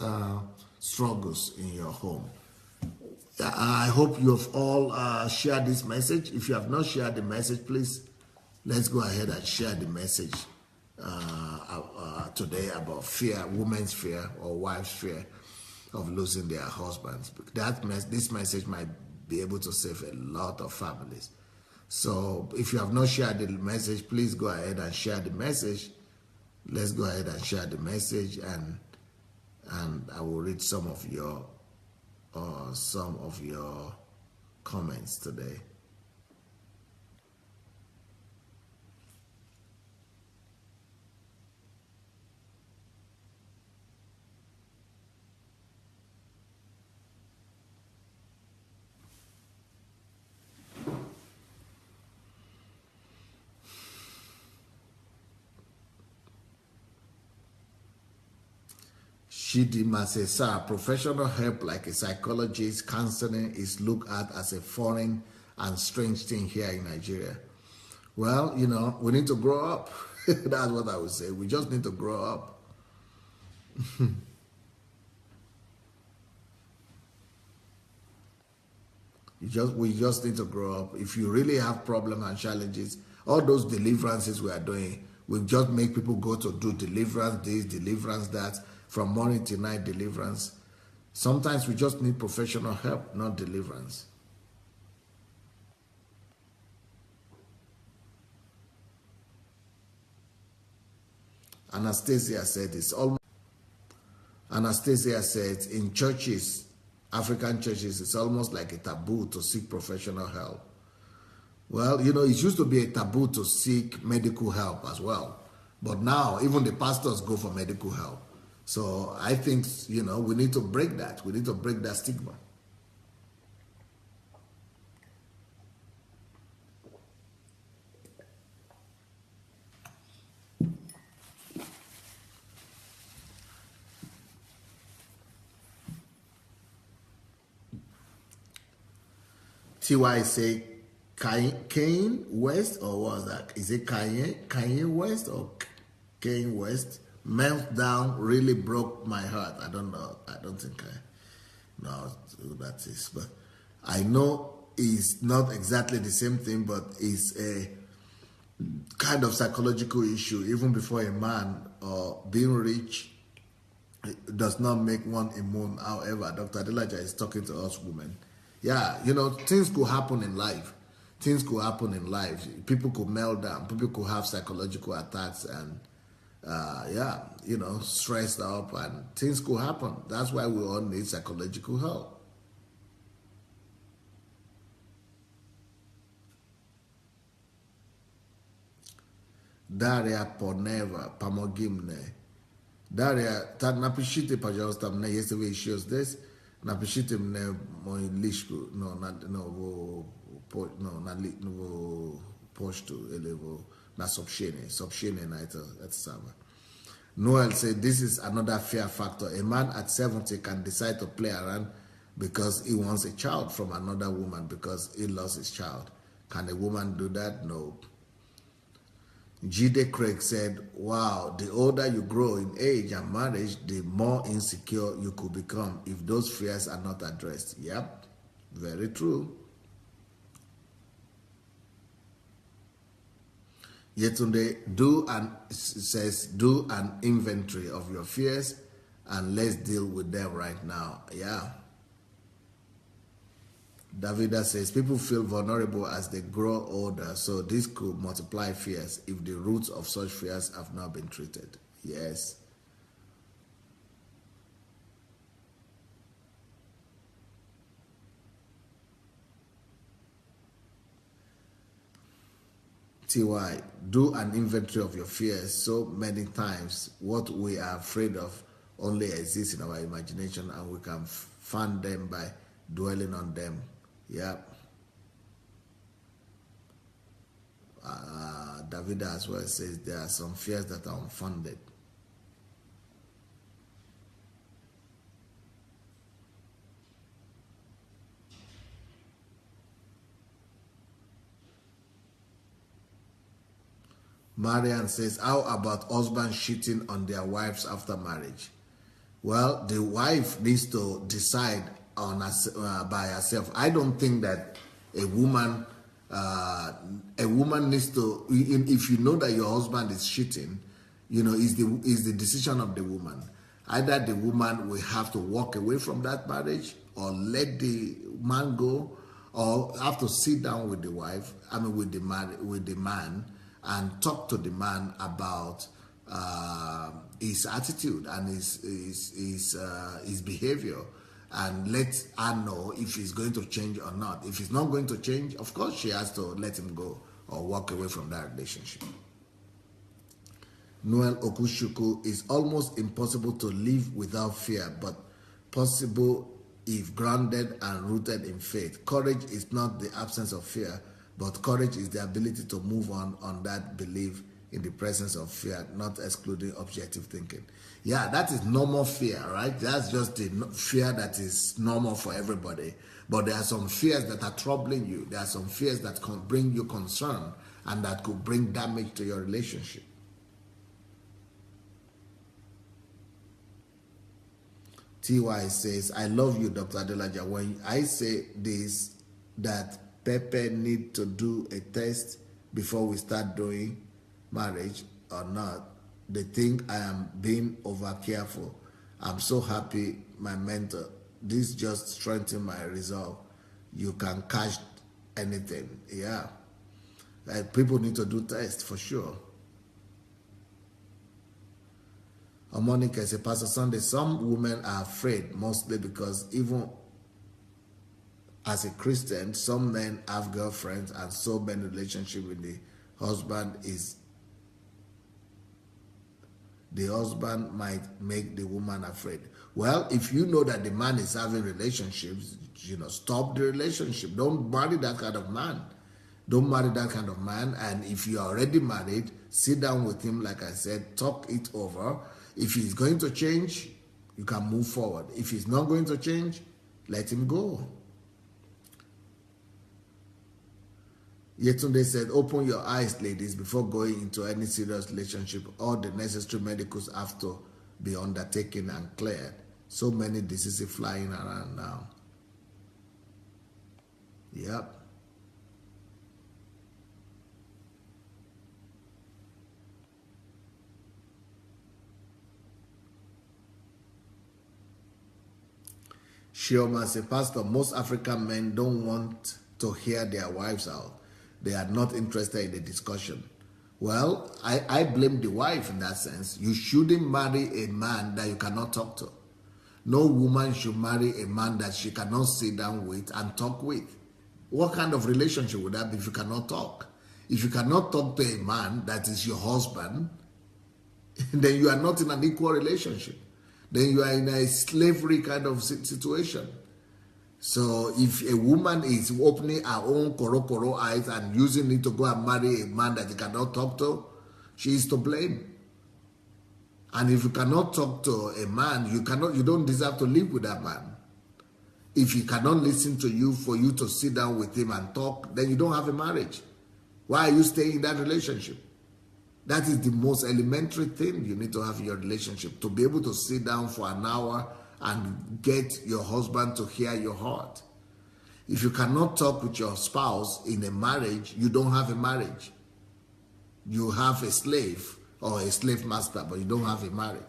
struggles in your home. I hope you have all shared this message. If you have not shared the message, please let's go ahead and share the message today about fear, women's fear or wives' fear of losing their husbands. This message might be able to save a lot of families. So if you have not shared the message, please go ahead and share the message. Let's go ahead and share the message, and I will read some of your comments today. Shidima says, sir, professional help like a psychologist, counseling is looked at as a foreign and strange thing here in Nigeria. Well, we need to grow up. That's what I would say. We just need to grow up. We just need to grow up. If you really have problems and challenges, all those deliverances we are doing, we just make people go to do deliverance this, deliverance that, from morning to night deliverance. Sometimes we just need professional help, not deliverance. Anastasia said in churches, African churches, it's almost like a taboo to seek professional help. Well, it used to be a taboo to seek medical help as well. But now, even the pastors go for medical help. So I think, we need to break that. We need to break that stigma. TY say Kanye West, or what was that? Is it Kanye West or Kanye West? Meltdown really broke my heart. I don't know. I don't think I know who that is. But I know it's not exactly the same thing, but it's a kind of psychological issue. Even before a man or being rich does not make one immune. However, Dr. Adelaja is talking to us women. Yeah, things could happen in life. Things could happen in life. People could melt down. People could have psychological attacks and, stressed up, and things could happen. That's why we all need psychological help. Daria Poneva, Pamogimne. Daria, napишите, пожалуйста, мне, если вы еще здесь, напишите мне мою личку, на почту или на сообщение на это самое. Noel said, this is another fear factor. A man at 70 can decide to play around because he wants a child from another woman because he lost his child. Can a woman do that? No. Jide Craig said, wow, the older you grow in age and marriage, the more insecure you could become if those fears are not addressed. Yep, very true. Yetunde says, do an inventory of your fears and let's deal with them right now. Yeah. Davida says, people feel vulnerable as they grow older, so this could multiply fears if the roots of such fears have not been treated. Yes. TY, do an inventory of your fears. So many times what we are afraid of only exists in our imagination, and we can fund them by dwelling on them. Yeah. Davida as well says there are some fears that are unfounded. Marian says, how about husbands cheating on their wives after marriage? Well, the wife needs to decide on by herself. I don't think that a woman needs to. If you know that your husband is cheating, is the decision of the woman. Either the woman will have to walk away from that marriage, or let the man go, or have to sit down with the wife. With the man, and talk to the man about his attitude and his behavior, and let her know if he's going to change or not. If he's not going to change, of course she has to let him go or walk away from that relationship. Noel Okushuku, is almost impossible to live without fear, but possible if grounded and rooted in faith. Courage is not the absence of fear, but courage is the ability to move on that belief in the presence of fear, not excluding objective thinking. Yeah, that is normal fear, right? That's just the fear that is normal for everybody. But there are some fears that are troubling you. There are some fears that can bring you concern and that could bring damage to your relationship. TY says, I love you, Dr. Adelaja. When I say this, that Pepe need to do a test before we start doing marriage or not, they think I am being over careful. I'm so happy, my mentor. This just strengthened my resolve. You can catch anything. Yeah. People need to do tests for sure. Monica says, Pastor Sunday, some women are afraid, mostly because even as a Christian, some men have girlfriends and so many relationships with the husband might make the woman afraid. Well, if you know that the man is having relationships, stop the relationship. Don't marry that kind of man. Don't marry that kind of man. And if you're already married, sit down with him, like I said, talk it over. If he's going to change, you can move forward. If he's not going to change, let him go. Yetunde said, open your eyes, ladies, before going into any serious relationship. All the necessary medicals have to be undertaken and cleared. So many diseases flying around now. Yep. Shioma said, Pastor, most African men don't want to hear their wives out. They are not interested in the discussion. Well, I blame the wife in that sense. You shouldn't marry a man that you cannot talk to. No woman should marry a man that she cannot sit down with and talk with. What kind of relationship would that be if you cannot talk? If you cannot talk to a man that is your husband, then you are not in an equal relationship. Then you are in a slavery kind of situation. So if a woman is opening her own koro eyes and using it to go and marry a man that you cannot talk to, she is to blame. And if you cannot talk to a man, you don't deserve to live with that man. If he cannot listen to you for you to sit down with him and talk, then you don't have a marriage. Why are you staying in that relationship? That is the most elementary thing you need to have in your relationship, to be able to sit down for an hour and get your husband to hear your heart. If you cannot talk with your spouse in a marriage, you don't have a marriage. You have a slave or a slave master, but you don't have a marriage.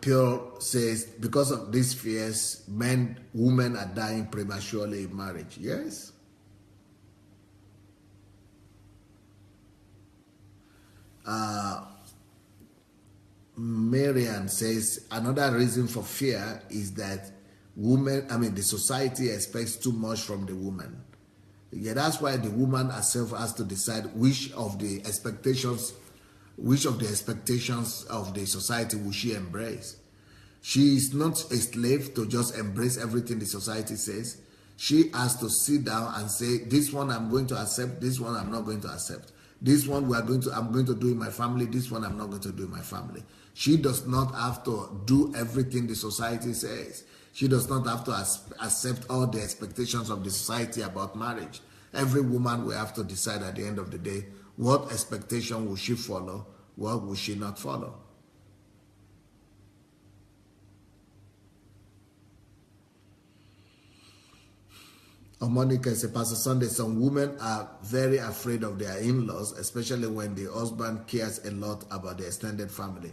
Pure says, because of these fears, women are dying prematurely in marriage. Yes. Marian says, another reason for fear is that the society expects too much from the woman. Yeah, that's why the woman herself has to decide which of the expectations of the society will she embrace. She is not a slave to just embrace everything the society says. She has to sit down and say, this one I'm going to accept, this one I'm not going to accept. This one I'm going to do in my family, this one I'm not going to do in my family. She does not have to do everything the society says. She does not have to accept all the expectations of the society about marriage. Every woman will have to decide at the end of the day, what expectation will she follow, what will she not follow. Monica says, Pastor Sunday, some women are very afraid of their in-laws, especially when the husband cares a lot about the extended family.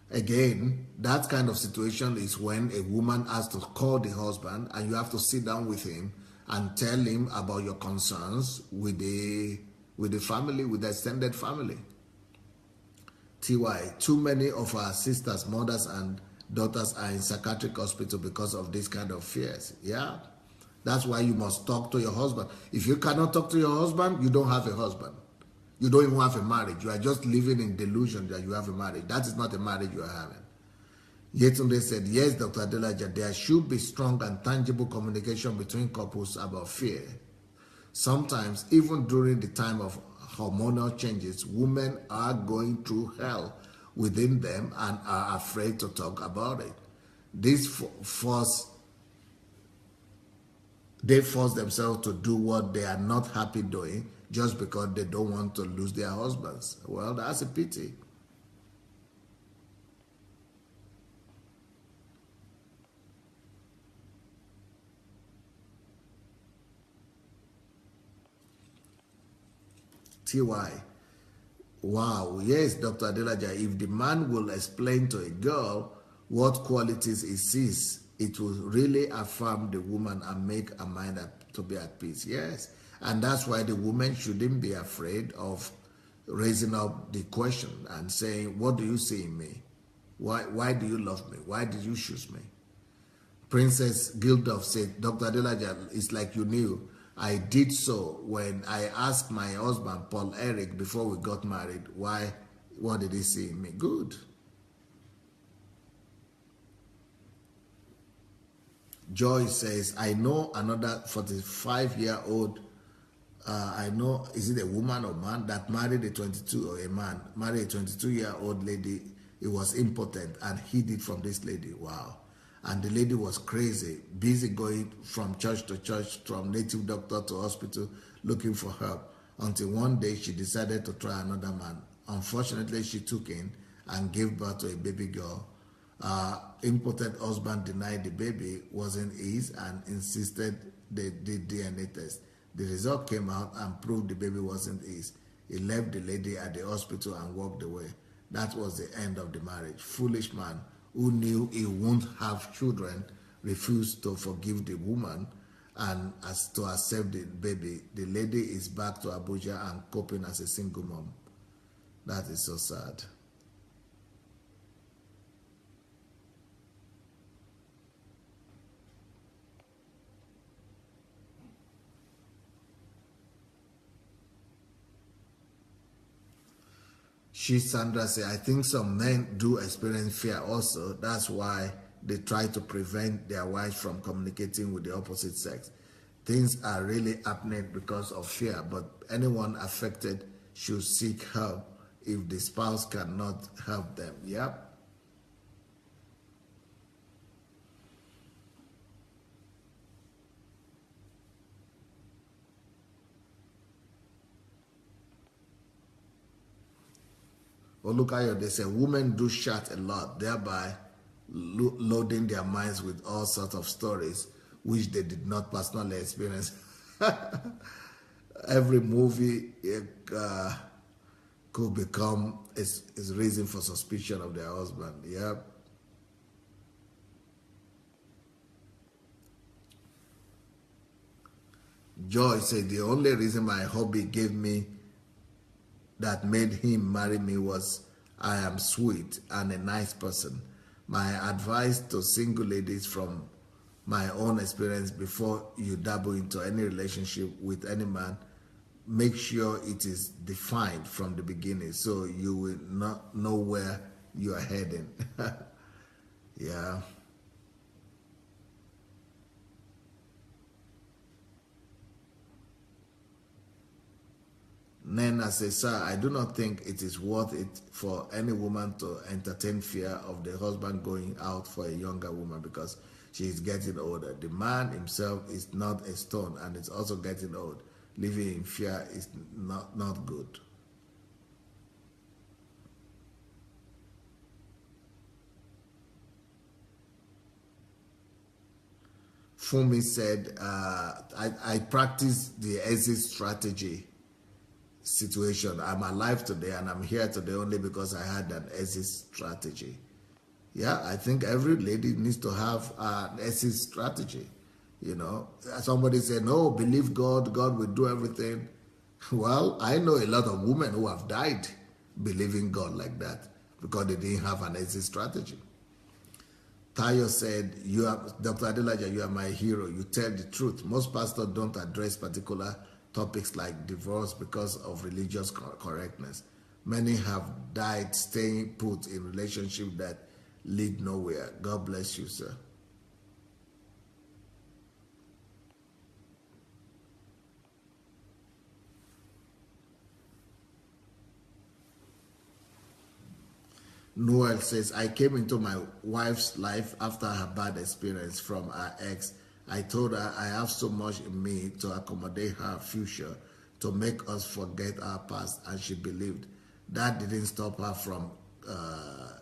Again, that kind of situation is when a woman has to call the husband and you have to sit down with him and tell him about your concerns with the family, with the extended family. TY, too many of our sisters, mothers, and daughters are in psychiatric hospital because of this kind of fears. Yeah. That's why you must talk to your husband. If you cannot talk to your husband, you don't have a husband. You don't even have a marriage. You are just living in delusion that you have a marriage. That is not a marriage you are having. Yetunde said, yes, Dr. Adelaja, there should be strong and tangible communication between couples about fear. Sometimes, even during the time of hormonal changes, women are going through hell within them and are afraid to talk about it. They force themselves to do what they are not happy doing just because they don't want to lose their husbands. Well, that's a pity. TY. Wow, yes, Dr. Adelaja, if the man will explain to a girl what qualities he sees, it will really affirm the woman and make her mind to be at peace. Yes, and that's why the woman shouldn't be afraid of raising up the question and saying, what do you see in me? Why do you love me? Why did you choose me? Princess Gildov said, Dr. Adelaja, it's like you knew. I did so when I asked my husband, Paul Eric, before we got married, what did he see in me? Good. Joy says, I know another 45-year-old, I know, is it a woman or man, that married a 22, or a man, married a 22-year-old lady. He was impotent and hid it from this lady. Wow. And the lady was crazy, busy going from church to church, from native doctor to hospital, looking for help, until one day she decided to try another man. Unfortunately, she took in and gave birth to a baby girl. Impotent husband denied the baby wasn't his and insisted they did DNA test. The result came out and proved the baby wasn't his. He left the lady at the hospital and walked away. That was the end of the marriage. Foolish man who knew he won't have children refused to forgive the woman and as to accept the baby. The lady is back to Abuja and coping as a single mom. That is so sad. Sandra said, I think some men do experience fear also. That's why they try to prevent their wives from communicating with the opposite sex. Things are really happening because of fear, but anyone affected should seek help if the spouse cannot help them. Yep. Olukayo, they say women do shout a lot, thereby loading their minds with all sorts of stories which they did not personally experience. Every movie could become a reason for suspicion of their husband. Yep. Joy said the only reason my hubby gave me that made him marry me was I am sweet and a nice person. My advice to single ladies from my own experience: before you dabble into any relationship with any man, make sure it is defined from the beginning so you will not know where you are heading. Yeah. Nena says, sir, I do not think it is worth it for any woman to entertain fear of the husband going out for a younger woman because she is getting older. The man himself is not a stone and is also getting old. Living in fear is not good. Fumi said, I practice the exit strategy situation. I'm alive today and I'm here today only because I had an exit strategy. Yeah, I think every lady needs to have an exit strategy. You know, somebody said, no, believe God, God will do everything. Well, I know a lot of women who have died believing God like that because they didn't have an exit strategy. Tayo said, "You are Dr. Adelaja, you are my hero. You tell the truth. Most pastors don't address particular topics like divorce because of religious correctness. Many have died staying put in relationships that lead nowhere. God bless you, sir." Noel says, I came into my wife's life after her bad experience from her ex. I told her I have so much in me to accommodate her future, to make us forget our past, and she believed. That didn't stop her from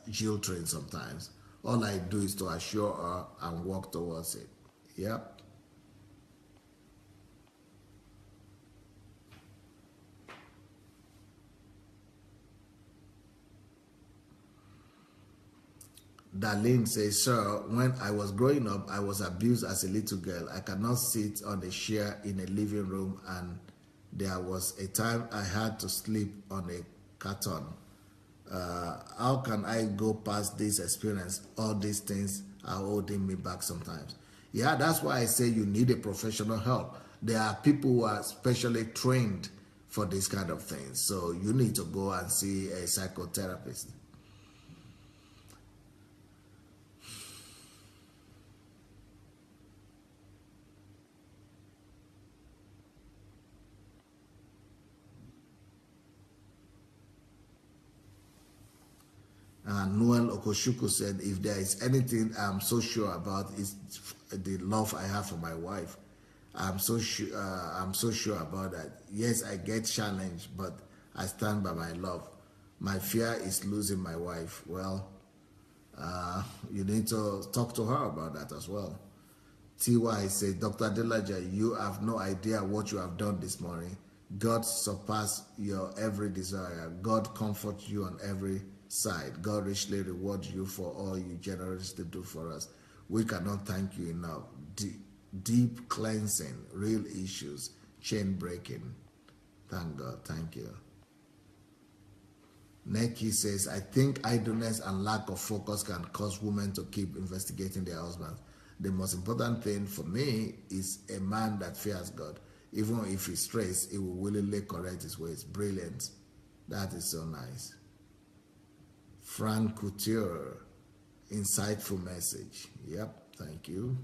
guilt train sometimes. All I do is to assure her and work towards it. Yep. Darlene says, sir, when I was growing up, I was abused as a little girl. I cannot sit on a chair in a living room, and there was a time I had to sleep on a carton. How can I go past this experience? All these things are holding me back sometimes. Yeah, that's why I say you need a professional help. There are people who are specially trained for this kind of things. So you need to go and see a psychotherapist. Noel Okoshuku said, if there is anything I'm so sure about, it's the love I have for my wife. I'm so sure about that. Yes, I get challenged, but I stand by my love. My fear is losing my wife. Well, you need to talk to her about that as well. TY said, Dr. Adelaja, you have no idea what you have done this morning. God surpass your every desire. God comfort you on every side. God richly reward you for all you generously do for us. We cannot thank you enough. Deep cleansing, real issues, chain breaking. Thank God. Thank you. Neki says, I think idleness and lack of focus can cause women to keep investigating their husbands. The most important thing for me is a man that fears God. Even if he strays, he will willingly correct his ways. Brilliant. That is so nice. Frank Couture, insightful message. Yep, thank you.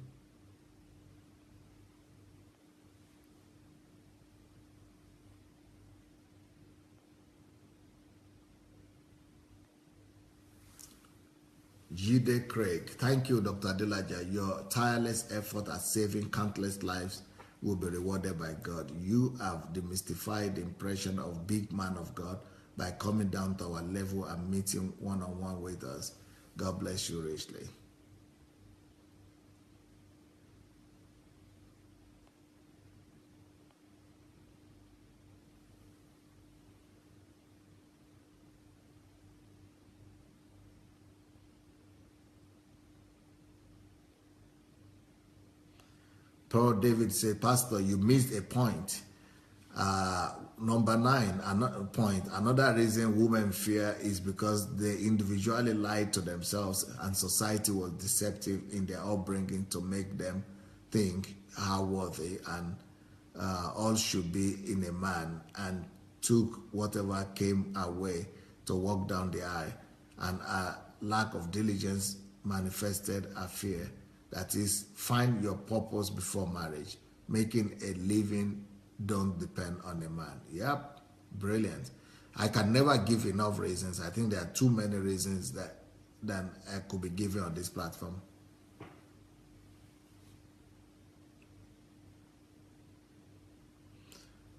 Jide Craig, thank you, Dr. Adelaja. Your tireless effort at saving countless lives will be rewarded by God. You have demystified the impression of big man of God by coming down to our level and meeting one-on-one with us. God bless you richly. Paul David said, Pastor, you missed a point. Number 9, another point. Another reason women fear is because they individually lied to themselves and society was deceptive in their upbringing to make them think how worthy and all should be in a man, and took whatever came our way to walk down the aisle. And a lack of diligence manifested a fear. That is, find your purpose before marriage. Making a living don't depend on a man. Yep, brilliant. I can never give enough reasons. I think there are too many reasons that I could be given on this platform.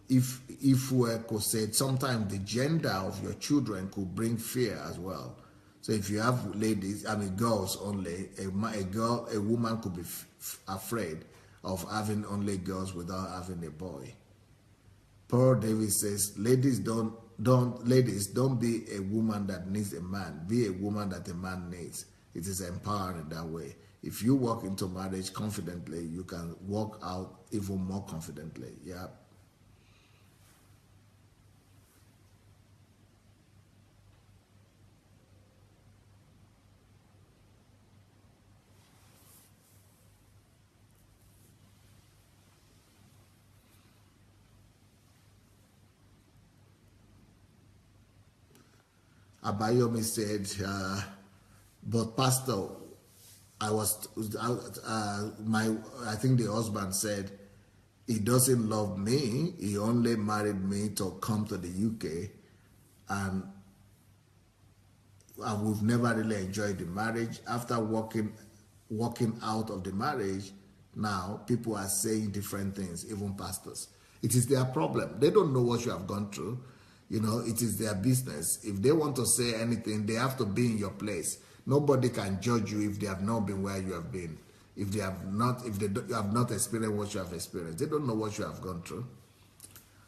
If we could say, sometimes the gender of your children could bring fear as well. So if you have ladies, I mean girls only, a woman could be afraid of having only girls without having a boy. Paul Davis says, ladies don't be a woman that needs a man. Be a woman that a man needs. It is empowering that way. If you walk into marriage confidently, you can walk out even more confidently. Yeah. Abayomi said, but Pastor, I think the husband said, he doesn't love me. He only married me to come to the UK, and we've never really enjoyed the marriage. After walking out of the marriage, now people are saying different things, even pastors. It is their problem. They don't know what you have gone through. You know, it is their business. If they want to say anything, they have to be in your place. Nobody can judge you if they have not been where you have been. If you have not experienced what you have experienced, they don't know what you have gone through.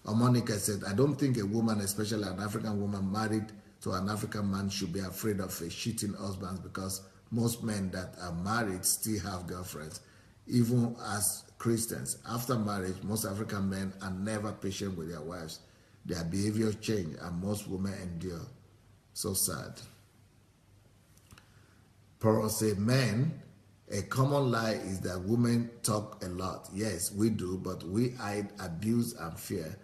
Monica said, I don't think a woman, especially an African woman married to an African man, should be afraid of a cheating husband, because most men that are married still have girlfriends. Even as Christians, after marriage, most African men are never patient with their wives. Their behavior change, and most women endure. So sad. Paul said, men, a common lie is that women talk a lot. Yes, we do, but we hide abuse and fear.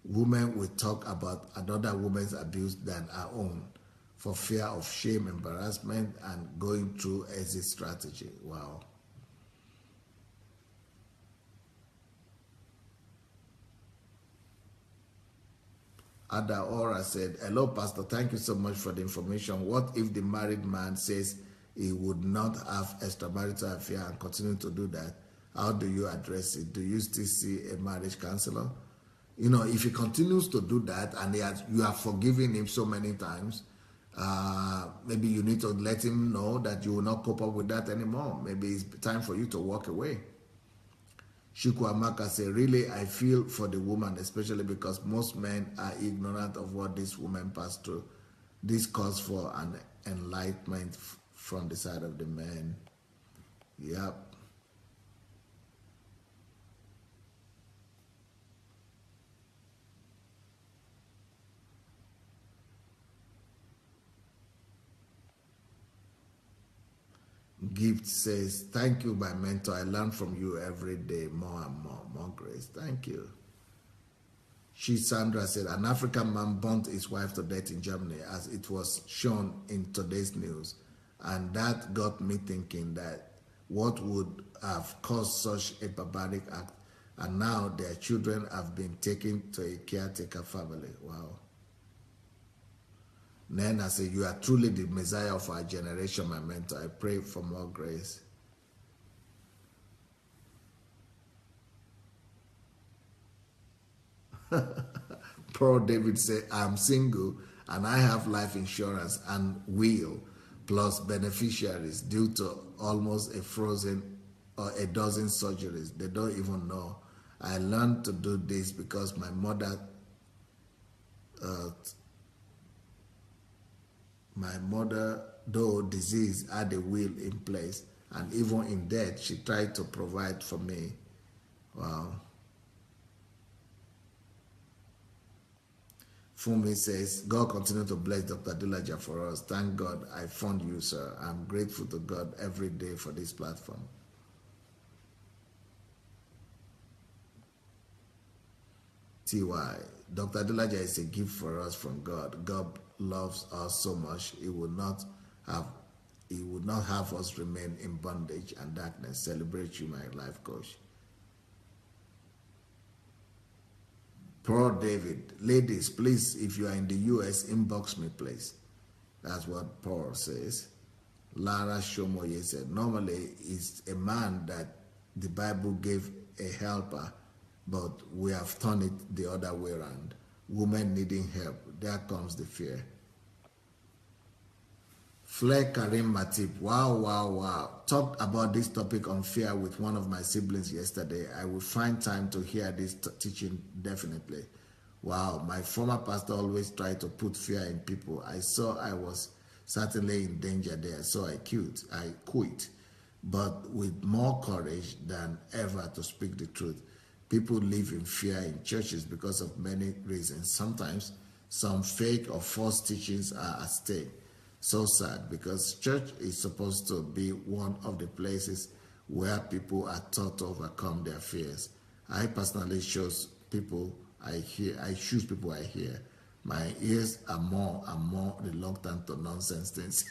Women will talk about another woman's abuse than our own, for fear of shame, embarrassment, and going through exit strategy. Wow. Ada Ora said, hello, Pastor. Thank you so much for the information. What if the married man says he would not have extramarital affair and continue to do that? How do you address it? Do you still see a marriage counselor? You know, if he continues to do that and you have forgiven him so many times, maybe you need to let him know that you will not cope up with that anymore. Maybe it's time for you to walk away. Chukwamaka said, really, I feel for the woman, especially because most men are ignorant of what this woman passed through. This calls for an enlightenment from the side of the men. Yep. Gift says, thank you, my mentor. I learn from you every day, more and more. More grace. Thank you. Sandra said, an African man burnt his wife to death in Germany, as it was shown in today's news. And that got me thinking that what would have caused such a barbaric act, and now their children have been taken to a caretaker family. Wow. Nena said, you are truly the Messiah of our generation, my mentor. I pray for more grace. Poor David said, I'm single and I have life insurance and will, plus beneficiaries due to almost a dozen surgeries. They don't even know. I learned to do this because my mother though disease, had a will in place, and even in death, she tried to provide for me. Wow. Fumi says, God continue to bless Dr. Dilaja for us. Thank God I found you, sir. I'm grateful to God every day for this platform. TY, Dr. Dilaja is a gift for us from God. God loves us so much, he would not have He would not have us remain in bondage and darkness. Celebrate you, my life coach. Poor David. Ladies, please, if you are in the US, inbox me, please. That's what Paul says. Lara Shomoye said, normally it's a man that the Bible gave a helper, but we have turned it the other way around. Women needing help. There comes the fear. Flair Karim Matip, wow. Talked about this topic on fear with one of my siblings yesterday. I will find time to hear this teaching definitely. Wow, my former pastor always tried to put fear in people. I saw I was certainly in danger there, so I quit. But with more courage than ever to speak the truth. People live in fear in churches because of many reasons. Sometimes some fake or false teachings are at stake. So sad, because church is supposed to be one of the places where people are taught to overcome their fears. I personally choose people I hear. My ears are more and more reluctant to nonsense things.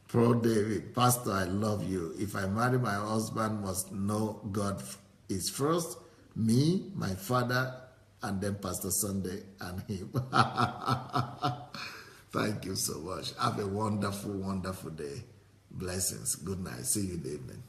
Pro David, Pastor, I love you. If I marry, my husband must know God is first, me, my father, and then Pastor Sunday and him. Thank you so much. Have a wonderful, wonderful day. Blessings. Good night. See you in the evening.